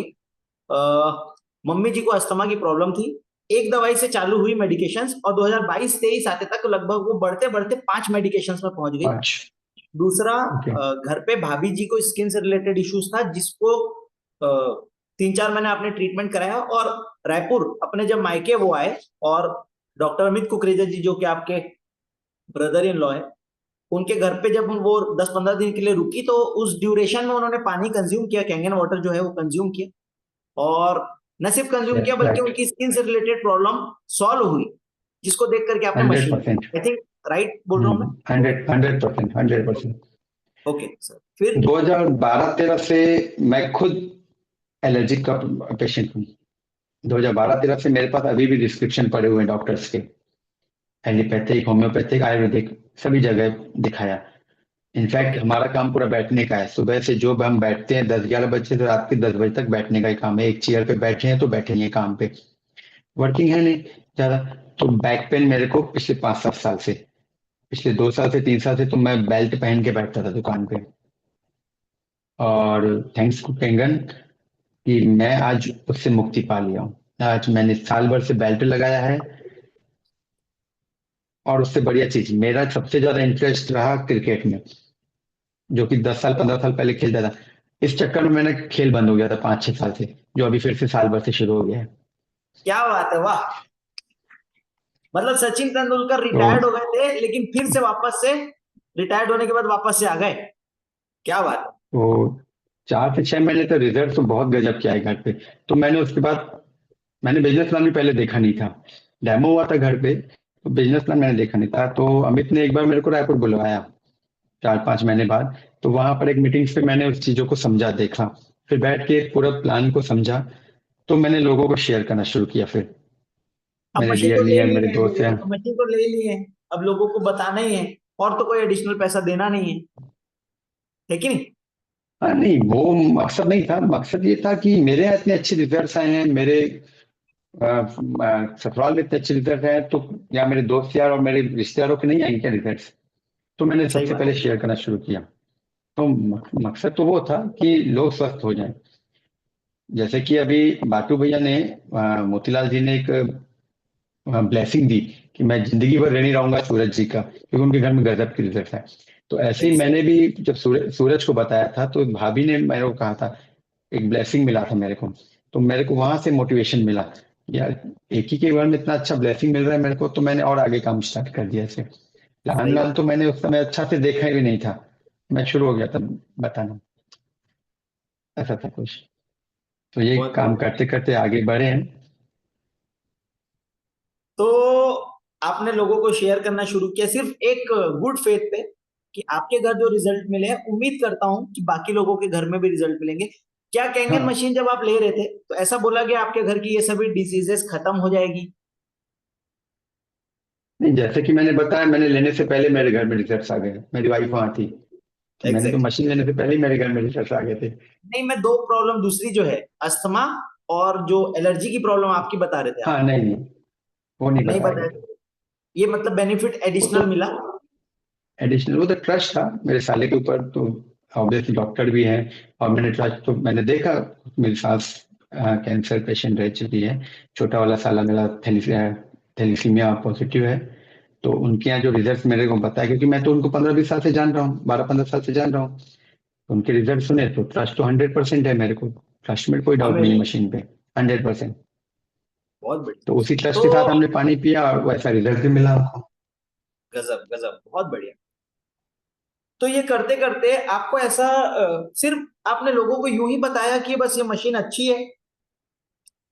मम्मी जी को अस्थमा की प्रॉब्लम थी, एक दवाई से चालू हुई मेडिकेशंस, और 2022-23 आते तक लगभग वो बढ़ते बढ़ते 5 मेडिकेशंस में पहुंच गई। 5 दूसरा, ओके। घर पे भाभी जी को स्किन से रिलेटेड इश्यूज था, जिसको 3-4 महीने आपने ट्रीटमेंट कराया, और रायपुर अपने जब मायके वो आए, और डॉक्टर अमित कुकरेजा जी जो कि आपके ब्रदर इन लॉ है, उनके घर पे जब वो 10-15 दिन के लिए रुकी, तो उस ड्यूरेशन में उन्होंने पानी कंज्यूम किया, कैंगन वाटर जो है वो कंज्यूम किया, और न सिर्फ कंज्यूम किया बल्कि राइट। उनकी स्किन से रिलेटेड प्रॉब्लम सॉल्व हुई, जिसको देख करके आपने मशीन, 100%। आई थिंक राइट बोल रहा हूं मैं? 100%। 100%। ओके सर, फिर 2012-13 से मैं खुद एलर्जिक का पेशेंट हूँ। 2012-13 से मेरे पास अभी भी रिस्क्रिप्शन पड़े हुए हैं डॉक्टर्स के, एलोपैथिक, होम्योपैथिक, आयुर्वेदिक, सभी जगह दिखाया। इनफैक्ट हमारा काम पूरा बैठने का है, सुबह से जो हम बैठते हैं 10-11 बजे से रात के 10 बजे तक बैठने का ही काम है। एक चेयर पे बैठे हैं तो बैठेंगे काम पे, वर्किंग है नहीं ज्यादा। तो बैक पेन मेरे को पिछले 5-7 साल से, पिछले 2 साल से 3 साल से तो मैं बेल्ट पहन के बैठता था दुकान पे। और थैंक्स टू केंगन कि मैं आज उससे मुक्ति पा लिया हूँ। आज मैंने साल भर से बेल्ट लगाया है, और उससे बढ़िया चीज, मेरा सबसे ज्यादा इंटरेस्ट रहा क्रिकेट में, जो कि 10 साल 15 साल पहले खेलता था। इस चक्कर में मैंने खेल बंद हो गया था 5-6 साल से, जो अभी फिर से साल भर से शुरू हो गया है। क्या बात है, वाह। मतलब सचिन तेंदुलकर तो रिटायर्ड हो गए थे, लेकिन फिर से वापस से रिटायर्ड होने के बाद वापस से आ गए। क्या बात है। तो 4 से 6 महीने तो रिजल्ट तो बहुत गजब किया है घर पे। तो मैंने उसके बाद, मैंने बिजनेस प्लान भी पहले देखा नहीं था, डेमो हुआ था घर पे, तो बिजनेस प्लान मैंने देखा नहीं था। तो अमित ने एक बार मेरे को रायपुर बुलवाया 4-5 महीने बाद, तो वहां पर एक मीटिंग्स पे मैंने उस चीजों को समझा, देखा, फिर बैठ के पूरा प्लान को समझा। तो मैंने लोगों को शेयर करना शुरू किया, फिर अब मेरे मशीन डियर तो ले लियर ली मेरे है, दोस्त हैं। अब मशीन तो ले ली है, अब लोगों को बताना ही है, और तो कोई एडिशनल पैसा देना नहीं है कि नहीं? हाँ नहीं, वो मकसद नहीं था। मकसद ये था कि मेरे यहाँ इतने अच्छे रिजल्ट्स आए हैं, मेरे ससुराल में इतने अच्छे रिजल्ट आए हैं, तो या मेरे दोस्त यार और मेरे रिश्तेदारों के नहीं आएंगे क्या रिजल्ट्स? तो मैंने सही सबसे बात पहले है। शेयर करना शुरू किया। तो मकसद तो वो था कि लोग स्वस्थ हो जाएं। जैसे कि अभी बाटू भैया ने, मोतीलाल जी ने एक ब्लेसिंग दी कि मैं जिंदगी भर ऋणी रहूंगा सूरज जी का, क्योंकि उनके घर में गजब की रिजल्ट है। तो ऐसे ही मैंने भी जब सूरज को बताया था, तो भाभी ने मेरे को कहा था, एक ब्लेसिंग मिला था मेरे को। तो मेरे को वहां से मोटिवेशन मिला, यार एक ही के बार में इतना अच्छा ब्लेसिंग मिल रहा है मेरे को, तो मैंने और आगे काम स्टार्ट कर दिया। ऐसे प्लान सही व्लान बात। तो मैंने उस समय अच्छा से देखा ही नहीं था, मैं शुरू हो गया था बताना, ऐसा था कुछ। तो ये बहुत काम बढ़िया। करते करते आगे बढ़े हैं। तो आपने लोगों को शेयर करना शुरू किया सिर्फ एक गुड फेथ पे कि आपके घर जो रिजल्ट मिले हैं, उम्मीद करता हूं कि बाकी लोगों के घर में भी रिजल्ट मिलेंगे। क्या कैंगन हाँ मशीन जब आप ले रहे थे तो ऐसा बोला गया आपके घर की ये सभी डिजीजेस खत्म हो जाएगी? नहीं, जैसे कि मैंने बताया, मैंने लेने से पहले मेरे घर में रिजल्ट्स आ गए, मेरी वाइफ वहां थी, तो मैंने तो एग्जैक्टली। मशीन लेने से पहले ही मेरे घर में रिजल्ट्स आ गए थे। नहीं, मैं दो प्रॉब्लम दूसरी जो है, अस्थमा और जो एलर्जी की प्रॉब्लम आपकी बता रहे थे आप, हाँ नहीं नहीं, वो नहीं नहीं बताया बताया। गया। ये मतलब बेनिफिट वो तो एडिशनल मिला? एडिशनल, वो तो ट्रस्ट था मेरे साले के ऊपर, तो ऑब्वियसली डॉक्टर भी हैं, और मैंने ट्रस्ट, तो मैंने देखा, मेरी सास कैंसर पेशेंट रह चुकी है, छोटा वाला साला मेरा थैलीसीमिया पॉजिटिव है। तो उनके यहाँ जो रिजल्ट मेरे को बताया, क्योंकि मैं तो उनको 15-20 साल से जान रहा हूँ, 12-15 साल से जान रहा हूँ, तो उनके रिजल्ट सुने तो ट्रस्ट तो 100% है मेरे को, ट्रस्ट में कोई डाउट हमें नहीं है भी। मशीन पे, 100%। बहुत बढ़िया। तो उसी ट्रस्ट के साथ तो हमने पानी पिया, और वैसा रिजल्ट भी मिला हमको। गजब गजब, बहुत बढ़िया। तो ये करते करते आपको ऐसा सिर्फ आपने लोगों को यूं ही बताया कि बस ये मशीन अच्छी है,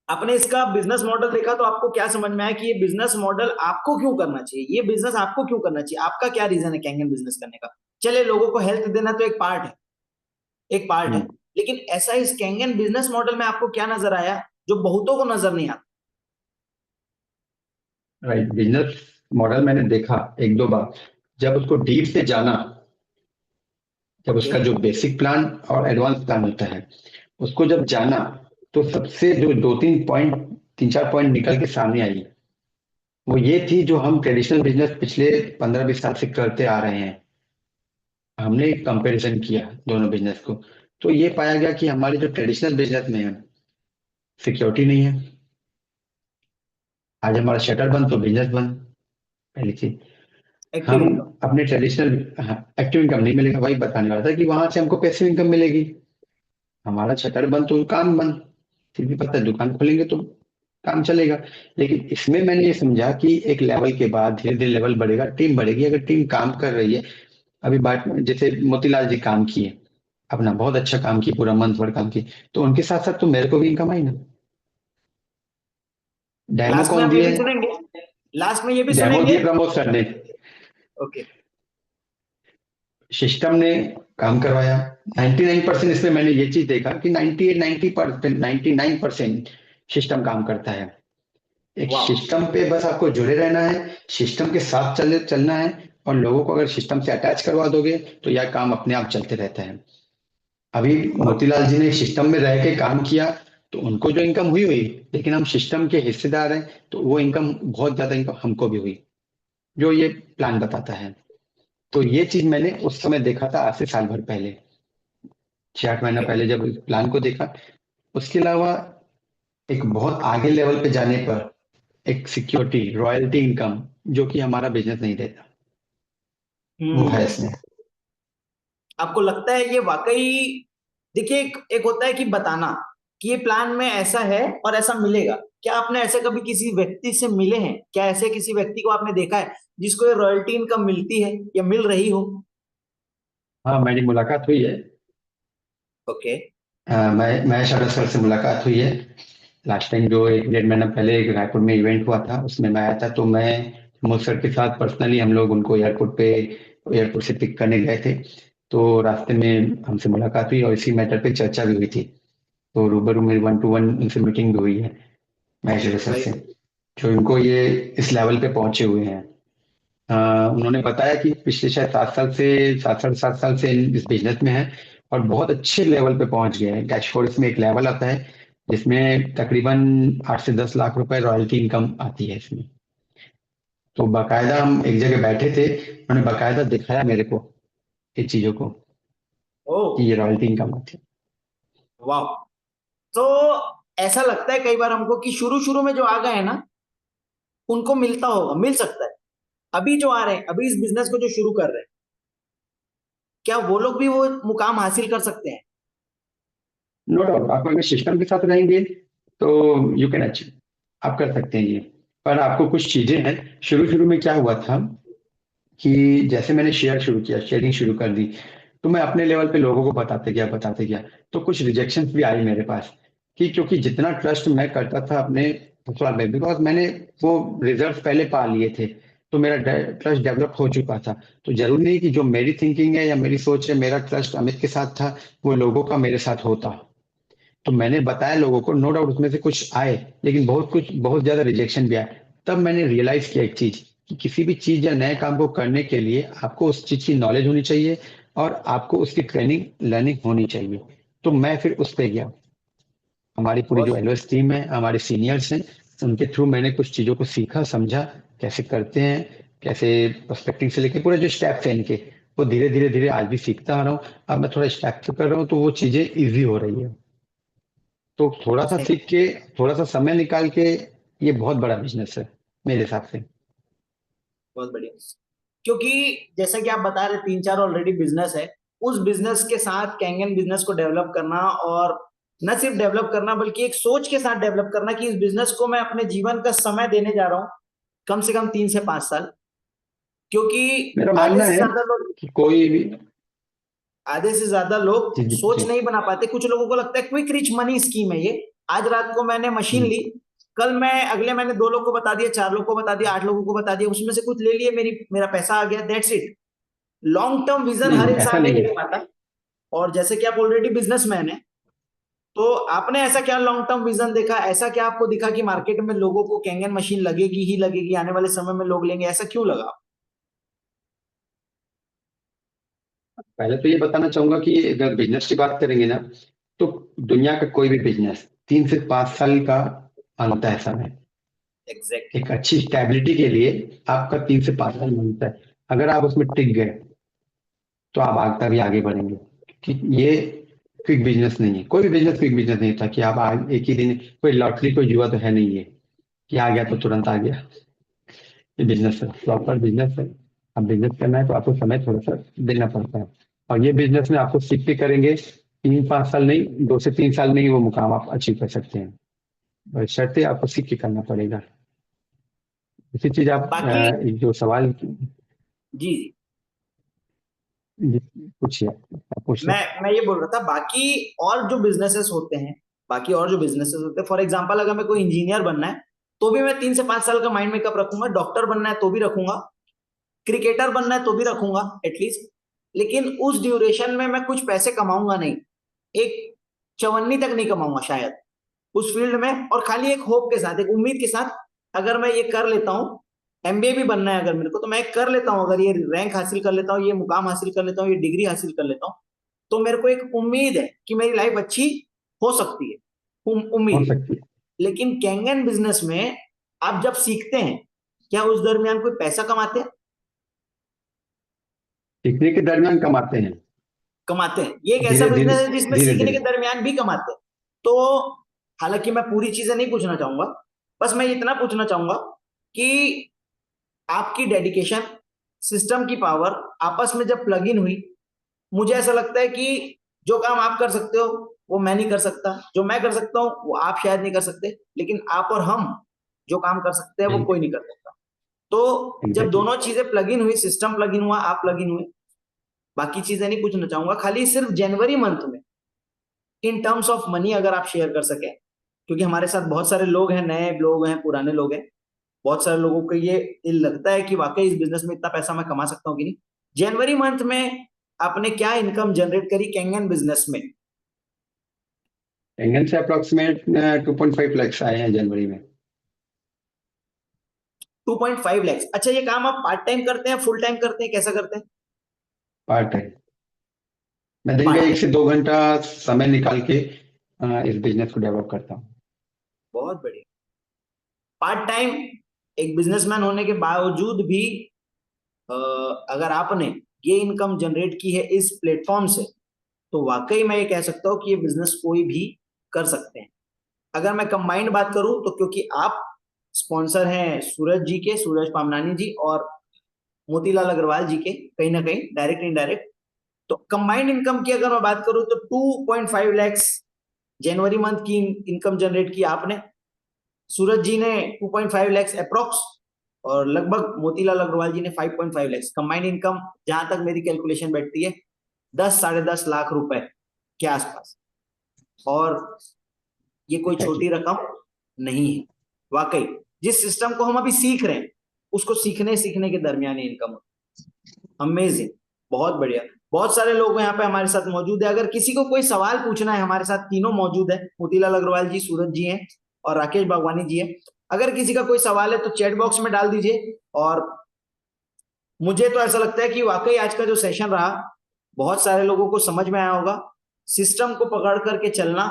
आपने इसका बिजनेस मॉडल देखा तो आपको क्या समझ में आया कि ये बिजनेस मॉडल आपको क्यों करना चाहिए, ये बिजनेस आपको क्यों करना चाहिए, आपका क्या रीजन है कैंगन बिजनेस करने का? चले, लोगों को हेल्थ देना तो एक पार्ट है, एक पार्ट है, हम्म। लेकिन ऐसा इस कैंगन बिजनेस मॉडल में आपको क्या नजर आया जो बहुतों को नजर नहीं आता? राइट, बिजनेस मॉडल मैंने देखा 1-2 बार, जब उसको डीप से जाना, जब ओके। उसका जो बेसिक प्लान और एडवांस प्लान होता है उसको जब जाना, तो सबसे जो 2-3 पॉइंट, 3-4 पॉइंट निकल के सामने आई, वो ये थी, जो हम ट्रेडिशनल बिजनेस पिछले 15-20 साल से करते आ रहे हैं, हमने कंपैरिजन किया दोनों बिजनेस को, तो ये पाया गया कि हमारे जो ट्रेडिशनल बिजनेस में है, सिक्योरिटी नहीं है। आज हमारा शटर बंद तो बिजनेस बंद, पहली चीज। एक्टिव हम इनकम। अपने ट्रेडिशनल एक्टिव इनकम नहीं मिलेगा, वही बताने वाला था कि वहां से हमको पैसिव इनकम मिलेगी। हमारा शटर बंद तो काम बंद, फिर भी पता है दुकान खोलेंगे तो काम चलेगा। लेकिन इसमें मैंने ये समझा कि एक लेवल के बाद धीरे धीरे लेवल बढ़ेगा, टीम बढ़ेगी, अगर टीम काम कर रही है। अभी बात, जैसे मोतीलाल जी काम किए, अपना बहुत अच्छा काम किए, पूरा मंथ भर काम किए, तो उनके साथ साथ तो मेरे को भी इनकम आई ना। डेमो लास्ट में कौन हम ये दिए? भी सुनेंगे, लास्ट में ये भी डेमो सुनेंगे। दिए प्रमोद सर ने, ओके। सिस्टम ने काम करवाया। 99% इसमें मैंने ये चीज देखा कि 98-90%, 99% सिस्टम काम करता है। एक वाह। सिस्टम पे बस आपको जुड़े रहना है, सिस्टम के साथ चलना है, और लोगों को अगर सिस्टम से अटैच करवा दोगे तो यह काम अपने आप चलते रहता है। अभी बहुत। मोतीलाल जी ने सिस्टम में रह के काम किया, तो उनको जो इनकम हुई हुई, लेकिन हम सिस्टम के हिस्सेदार हैं, तो वो इनकम, बहुत ज्यादा इनकम हमको भी हुई, जो ये प्लान बताता है। तो ये चीज मैंने उस समय देखा था, आज से साल भर पहले। 6-8 महीना पहले जब इस प्लान को देखा। उसके अलावा एक बहुत आगे लेवल पे जाने पर एक सिक्योरिटी, रॉयल्टी इनकम जो कि हमारा बिजनेस नहीं देता, वो है इसमें। आपको लगता है ये वाकई, देखिए एक होता है कि बताना कि ये प्लान में ऐसा है और ऐसा मिलेगा। क्या आपने ऐसे कभी किसी व्यक्ति से मिले हैं? क्या ऐसे किसी व्यक्ति को आपने देखा है जिसको ये रॉयल्टी इनकम मिलती है या मिल रही हो? हाँ, मेरी मुलाकात हुई है। ओके। मैं महेश अग्रवाल सर से मुलाकात हुई है। लास्ट टाइम जो 1-1.5 महीना पहले एक रायपुर में इवेंट हुआ था, उसमें मैं आया था। तो मैं प्रमोद सर के साथ पर्सनली हम लोग उनको एयरपोर्ट से पिक करने गए थे। तो रास्ते में हमसे मुलाकात हुई और इसी मैटर पे चर्चा भी हुई थी। तो रूबरू मेरी 1-to-1 उनसे मीटिंग भी हुई है महेश अग्रवाल सर से, जो इनको ये इस लेवल पे पहुंचे हुए हैं। उन्होंने बताया कि पिछले शायद 7 साढ़े 7 साल से इस बिजनेस में है और बहुत अच्छे लेवल पे पहुंच गए हैं। डैशबोर्ड में एक लेवल आता है जिसमें तकरीबन 8 से 10 लाख रुपए रॉयल्टी इनकम आती है इसमें। तो बाकायदा हम एक जगह बैठे थे, उन्होंने बाकायदा दिखाया मेरे को इन चीजों को कि ओह, ये रॉयल्टी इनकम आती है। वाह। तो ऐसा लगता है कई बार हमको कि शुरू शुरू में जो आ गए हैं ना, उनको मिलता होगा, मिल सकता है। अभी जो आ रहे हैं, अभी इस बिजनेस को जो शुरू कर रहे हैं, क्या वो लोग भी वो मुकाम हासिल कर सकते हैं? नो डाउट, आप अगर सिस्टम के साथ रहेंगे तो यू कैन अचीव, आप कर सकते हैं ये। पर आपको कुछ चीजें हैं। शुरू शुरू में क्या हुआ था कि जैसे मैंने शेयरिंग शुरू कर दी, तो मैं अपने लेवल पे लोगों को बताते गया। तो कुछ रिजेक्शन भी आई मेरे पास कि क्योंकि जितना ट्रस्ट मैं करता था अपने ससुराल में, बिकॉज मैंने वो रिजल्ट पहले पा लिए थे, तो मेरा ट्रस्ट डेवलप हो चुका था। तो जरूरी नहीं कि जो मेरी थिंकिंग है या मेरी सोच है, मेरा ट्रस्ट अमित के साथ था, वो लोगों का मेरे साथ होता। तो मैंने बताया लोगों को, नो डाउट उसमें से कुछ आए, लेकिन बहुत ज्यादा रिजेक्शन भी आए। तब मैंने रियलाइज किया एक चीज कि किसी भी चीज या नए काम को करने के लिए आपको उस चीज की नॉलेज होनी चाहिए और आपको उसकी ट्रेनिंग लर्निंग होनी चाहिए। तो मैं फिर उस पे गया। हमारी पूरी जो बहुत एलओएस टीम है, हमारे सीनियर्स हैं, उनके थ्रू मैंने कुछ चीजों को सीखा, समझा कैसे करते हैं, कैसे प्रोस्पेक्टिंग से लेके पूरे जो स्टेप्स हैं इनके, वो धीरे धीरे आज भी सीखता आ रहा हूँ। अब मैं थोड़ा स्टेप कर रहा हूँ तो वो चीजें इजी हो रही है। तो थोड़ा सा सही, सीख के, थोड़ा सा समय निकाल के, ये बहुत बड़ा बिजनेस है मेरे हिसाब से। बहुत बढ़िया। क्योंकि जैसा कि आप बता रहे 3-4 ऑलरेडी बिजनेस है, उस बिजनेस के साथ कैंगन बिजनेस को डेवलप करना, और न सिर्फ डेवलप करना बल्कि एक सोच के साथ डेवलप करना कि इस बिजनेस को मैं अपने जीवन का समय देने जा रहा हूं, कम से कम 3 से 5 साल। क्योंकि मेरा आधे मानना से है ज्यादा लोग कि कोई भी आधे से ज्यादा लोग जी जी सोच जी नहीं बना पाते। कुछ लोगों को लगता है क्विक रिच मनी स्कीम है ये। आज रात को मैंने मशीन ली, कल मैं अगले मैंने 2 लोग को बता दिया, 4 लोग को बता दिया, 8 लोगों को बता दिया, उसमें से कुछ ले लिए, मेरा पैसा आ गया, that's it. Long term vision हर नहीं, ऐसा इंसान नहीं नहीं देख है। पाता। और जैसे कि आप ऑलरेडी बिजनेसमैन है, तो आपने ऐसा क्या लॉन्ग टर्म विजन देखा? ऐसा क्या आपको दिखा कि मार्केट में लोगों को कैंगन मशीन लगेगी ही लगेगी, आने वाले समय में लोग लेंगे? ऐसा क्यों लगा? पहले तो ये बताना चाहूंगा कि अगर बिजनेस की बात करेंगे ना, तो दुनिया का कोई भी बिजनेस 3 से 5 साल का मांगता है समय। एग्जैक्टली। एक अच्छी स्टेबिलिटी के लिए आपका 3 से 5 साल मांगता है। अगर आप उसमें टिक गए तो आप तभी आगे बढ़ेंगे। कि ये क्विक बिजनेस नहीं है, कोई भी बिजनेस क्विक बिजनेस नहीं था कि आप एक ही दिन, कोई लॉटरी कोई जुआ तो है नहीं है कि आ गया तो तुरंत आ गया। ये बिजनेस है, प्रॉपर बिजनेस है। अब बिजनेस करना है तो आपको समय थोड़ा सा देना पड़ता है। और ये बिजनेस में आपको सीख के करेंगे 3-5 साल नहीं, 2 से 3 साल में ही वो मुकाम आप अचीव कर सकते हैं। और शर्तें आपको सीख के करना पड़ेगा। इसी चीज आप बाकी एक जो सवाल जी, पूछिए, आप पूछ लो। मैं ये बोल रहा था, बाकी और जो बिजनेसेस होते हैं, फॉर एग्जांपल अगर मैं कोई इंजीनियर बनना है तो भी मैं 3 से 5 साल का माइंड मेकअप रखूंगा, डॉक्टर बनना है तो भी रखूंगा, क्रिकेटर बनना है तो भी रखूंगा एटलीस्ट। लेकिन उस ड्यूरेशन में मैं कुछ पैसे कमाऊंगा नहीं, एक चवन्नी तक नहीं कमाऊंगा शायद उस फील्ड में। और खाली एक होप के साथ, एक उम्मीद के साथ, अगर मैं ये कर लेता हूँ, एमबीए भी बनना है अगर मेरे को, तो मैं कर लेता हूँ, अगर ये रैंक हासिल कर लेता हूँ, ये मुकाम हासिल कर लेता हूँ, ये डिग्री हासिल कर लेता हूँ, तो मेरे को एक उम्मीद है कि मेरी लाइफ अच्छी हो सकती है। हो उम्मीद है। सकती है। लेकिन कैंगन बिजनेस में आप जब सीखते हैं, क्या उस दरमियान कोई पैसा कमाते हैं? सीखने के दरमियान कमाते हैं। कमाते हैं। ये एक ऐसा धीरे बिजनेस है जिसमें धीरे सीखने धीरे के दरमियान भी कमाते हैं। तो हालांकि मैं पूरी चीजें नहीं पूछना चाहूंगा, बस मैं इतना पूछना चाहूंगा कि आपकी डेडिकेशन, सिस्टम की पावर आपस में जब प्लग इन हुई, मुझे ऐसा लगता है कि जो काम आप कर सकते हो वो मैं नहीं कर सकता, जो मैं कर सकता हूं वो आप शायद नहीं कर सकते, लेकिन आप और हम जो काम कर सकते हैं वो कोई नहीं कर सकता। तो जब Exactly. दोनों चीजें प्लग इन हुई, सिस्टम प्लग इन हुआ, आप प्लग इन हुए, बाकी चीजें नहीं पूछना चाहूंगा, खाली सिर्फ जनवरी मंथ में इन टर्म्स ऑफ मनी अगर आप शेयर कर सके, क्योंकि हमारे साथ बहुत सारे लोग हैं, नए लोग हैं, पुराने लोग हैं, बहुत सारे लोगों को ये लगता है कि वाकई इस बिजनेस में इतना पैसा मैं कमा सकता हूँ कि नहीं। जनवरी मंथ में आपने क्या इनकम जनरेट करी कैंगन बिजनेस में? कैंगन से अप्रोक्सीमेट 2.5 लाख आए हैं जनवरी में। 2.5 लाख। अच्छा, ये काम आप पार्ट टाइम करते हैं, फुल टाइम करते हैं, कैसा करते हैं? Part time. मैं दिन का पार्ट 1 से 2 घंटा समय निकाल के इस बिजनेस को डेवलप करता हूँ। बहुत बढ़िया। पार्ट टाइम एक बिजनेसमैन होने के बावजूद भी अगर आपने ये इनकम जनरेट की है इस प्लेटफॉर्म से, तो वाकई मैं ये कह सकता हूँ कि ये बिजनेस कोई भी कर सकते हैं। अगर मैं कंबाइंड बात करूं तो क्योंकि आप स्पॉन्सर हैं सूरज जी के, सूरज पामनानी जी और मोतीलाल अग्रवाल जी के, कहीं ना कहीं डायरेक्ट इनडायरेक्ट, तो कंबाइंड इनकम की अगर मैं बात करूं तो 2.5 लाख जनवरी मंथ की इनकम जनरेट की आपने, सूरज जी ने 2.5 लाख अप्रोक्स, और लगभग मोतीलाल अग्रवाल जी ने 5.5 लाख। कंबाइंड इनकम जहां तक मेरी कैलकुलेशन बैठती है 10-10.5 लाख रुपए के आसपास, और ये कोई छोटी रकम नहीं है। वाकई जिस सिस्टम को हम अभी सीख रहे हैं उसको सीखने के दरमियान इनकम। अमेजिंग, बहुत बढ़िया। बहुत सारे लोग यहाँ पे हमारे साथ मौजूद है, अगर किसी को कोई सवाल पूछना है, हमारे साथ तीनों मौजूद है, मोतीलाल अग्रवाल जी, सूरज जी हैं और राकेश बागवानी जी हैं। अगर किसी का कोई सवाल है तो चैट बॉक्स में डाल दीजिए। और मुझे तो ऐसा लगता है कि वाकई आज का जो सेशन रहा, बहुत सारे लोगों को समझ में आया होगा। सिस्टम को पकड़ करके चलना,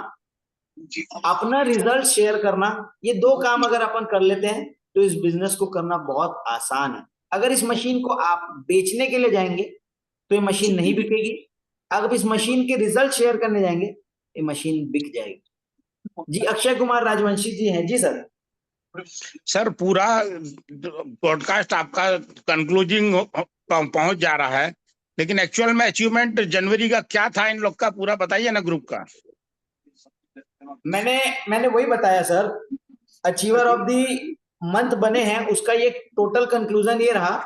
अपना रिजल्ट शेयर करना, ये दो काम अगर अपन कर लेते हैं तो इस बिजनेस को करना बहुत आसान है। अगर इस मशीन को आप बेचने के लिए जाएंगे तो ये मशीन नहीं बिकेगी, अगर इस मशीन के रिजल्ट शेयर करने जाएंगे ये मशीन बिक जाएगी। जी, अक्षय कुमार राजवंशी जी हैं। जी सर। सर, पूरा पॉडकास्ट आपका कंक्लूजिंग पहुंच जा रहा है, लेकिन एक्चुअल में अचीवमेंट जनवरी का क्या था इन लोग का, पूरा बताइए ना ग्रुप का। मैंने वही बताया sir, achiever of the month बने हैं, उसका ये टोटल कंक्लूजन ये रहा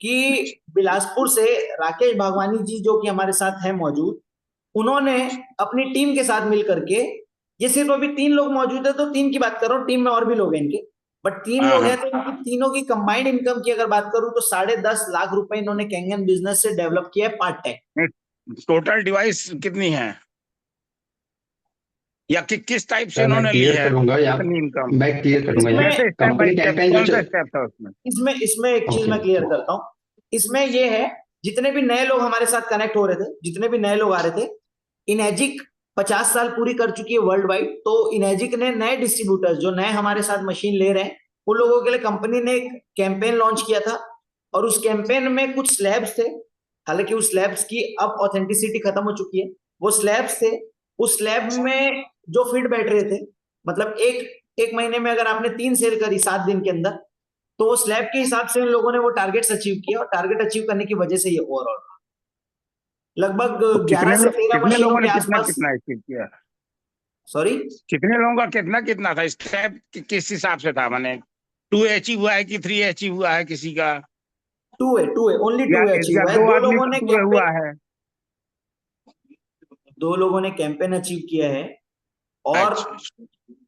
कि बिलासपुर से राकेश भागवानी जी जो कि हमारे साथ हैं मौजूद, उन्होंने अपनी टीम के साथ मिल करके, ये सिर्फ अभी 3 लोग मौजूद है तो 3 की बात कर रहा हूँ, टीम में और भी लोग हैं इनके, बट 3 लोग हैं तो इनकी तीनों की कंबाइंड इनकम की अगर बात करूं तो 10.5 लाख रुपए इन्होंने कैंगन बिजनेस से डेवलप किया है पार्ट टाइम। टोटल डिवाइस कितनी है या किस टाइप से सर मैं उन्होंने ली क्लियर है करूंगा यहाँ, कितनी इनकम? मैं क्लियर करूंगा यहाँ। जैसे step by company step, campaign कौन जो सा स्टेप था उसमें? इसमें एक चीज मैं क्लियर करता हूँ। इसमें ये है, जितने भी नए लोग हमारे साथ कनेक्ट हो रहे थे, जितने भी नए लोग आ रहे थे, इनएजिक 50 साल पूरी कर चुकी है वर्ल्ड वाइड, तो इनएजिक ने नए डिस्ट्रीब्यूटर्स जो नए हमारे साथ मशीन ले रहे हैं उन लोगों के लिए कंपनी ने एक कैंपेन लॉन्च किया था, और उस कैंपेन में कुछ स्लैब्स थे, हालांकि उस स्लैब्स की अब ऑथेंटिसिटी खत्म हो चुकी है। वो स्लैब्स थे, उस स्लैब में जो फिट बैठ रहे थे, मतलब एक महीने में अगर आपने 3 सेल करी 7 दिन के अंदर, तो वो स्लैब के हिसाब से उन लोगों ने वो टारगेट्स अचीव किया, और टारगेट अचीव करने की वजह से ये ओवरऑल लगभग तो 11 से 13 कितने मशीनों लोगों ने के कितना आसपास। कितना अचीव किया? सॉरी, कितने लोगों का कितना कितना था? स्टेप किस हिसाब से था? माने 2 अचीव हुआ है कि 3 अचीव हुआ है किसी का? 2 है, ओनली 2 अचीव या हुआ है। 2 दो आदमी लोगों ने का 2 हुआ कैंपेन, है? 2 लोगों ने कैंपेन अचीव किया है, और अच्छा,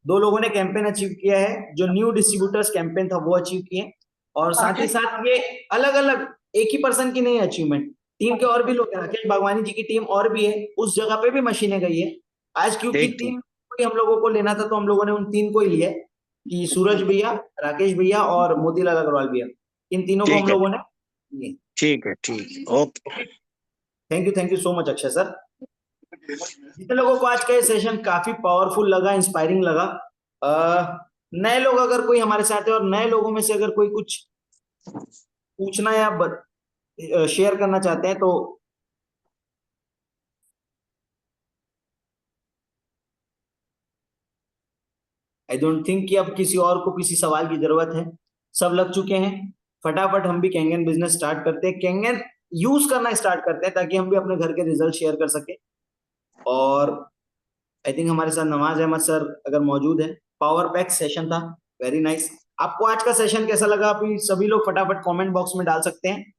2 लोगों ने कैंपेन अचीव किया है जो न्यू डिस्ट्रीब्यूटर्स कैंपेन था वो अचीव किए, और साथ ही साथ ये अलग अलग, एक ही पर्सन की नहीं अचीवमेंट, टीम के और भी लोग हैं, राकेश बागवानी जी की टीम और भी है, उस जगह पे भी मशीनें गई है। आज क्योंकि ठीक 3 को ही हम लोगों को लेना था तो हम लोगों ने उन 3 को ही लिया, कि सूरज भैया, राकेश भैया और मोतीलाल अग्रवाल भैया, इन तीनों को हम ठीक है, लोगों ने लिए। ठीक है, okay. Thank you so much Akshay sir. जितने लोगों को आज का ये सेशन काफी पावरफुल लगा, इंस्पायरिंग लगा, नए लोग अगर कोई हमारे साथ है और नए लोगों में से अगर कोई कुछ पूछना या शेयर करना चाहते हैं तो आई डोंट थिंक कि अब किसी और को किसी सवाल की जरूरत है, सब लग चुके हैं। फटाफट हम भी कैंगन बिजनेस स्टार्ट करते हैं, कैंगन यूज करना स्टार्ट करते हैं, ताकि हम भी अपने घर के रिजल्ट शेयर कर सके। और आई थिंक हमारे साथ नवाज अहमद सर अगर मौजूद है, पावर पैक सेशन था, वेरी नाइस। आपको आज का सेशन कैसा लगा? अभी सभी लोग फटाफट कमेंट बॉक्स में डाल सकते हैं।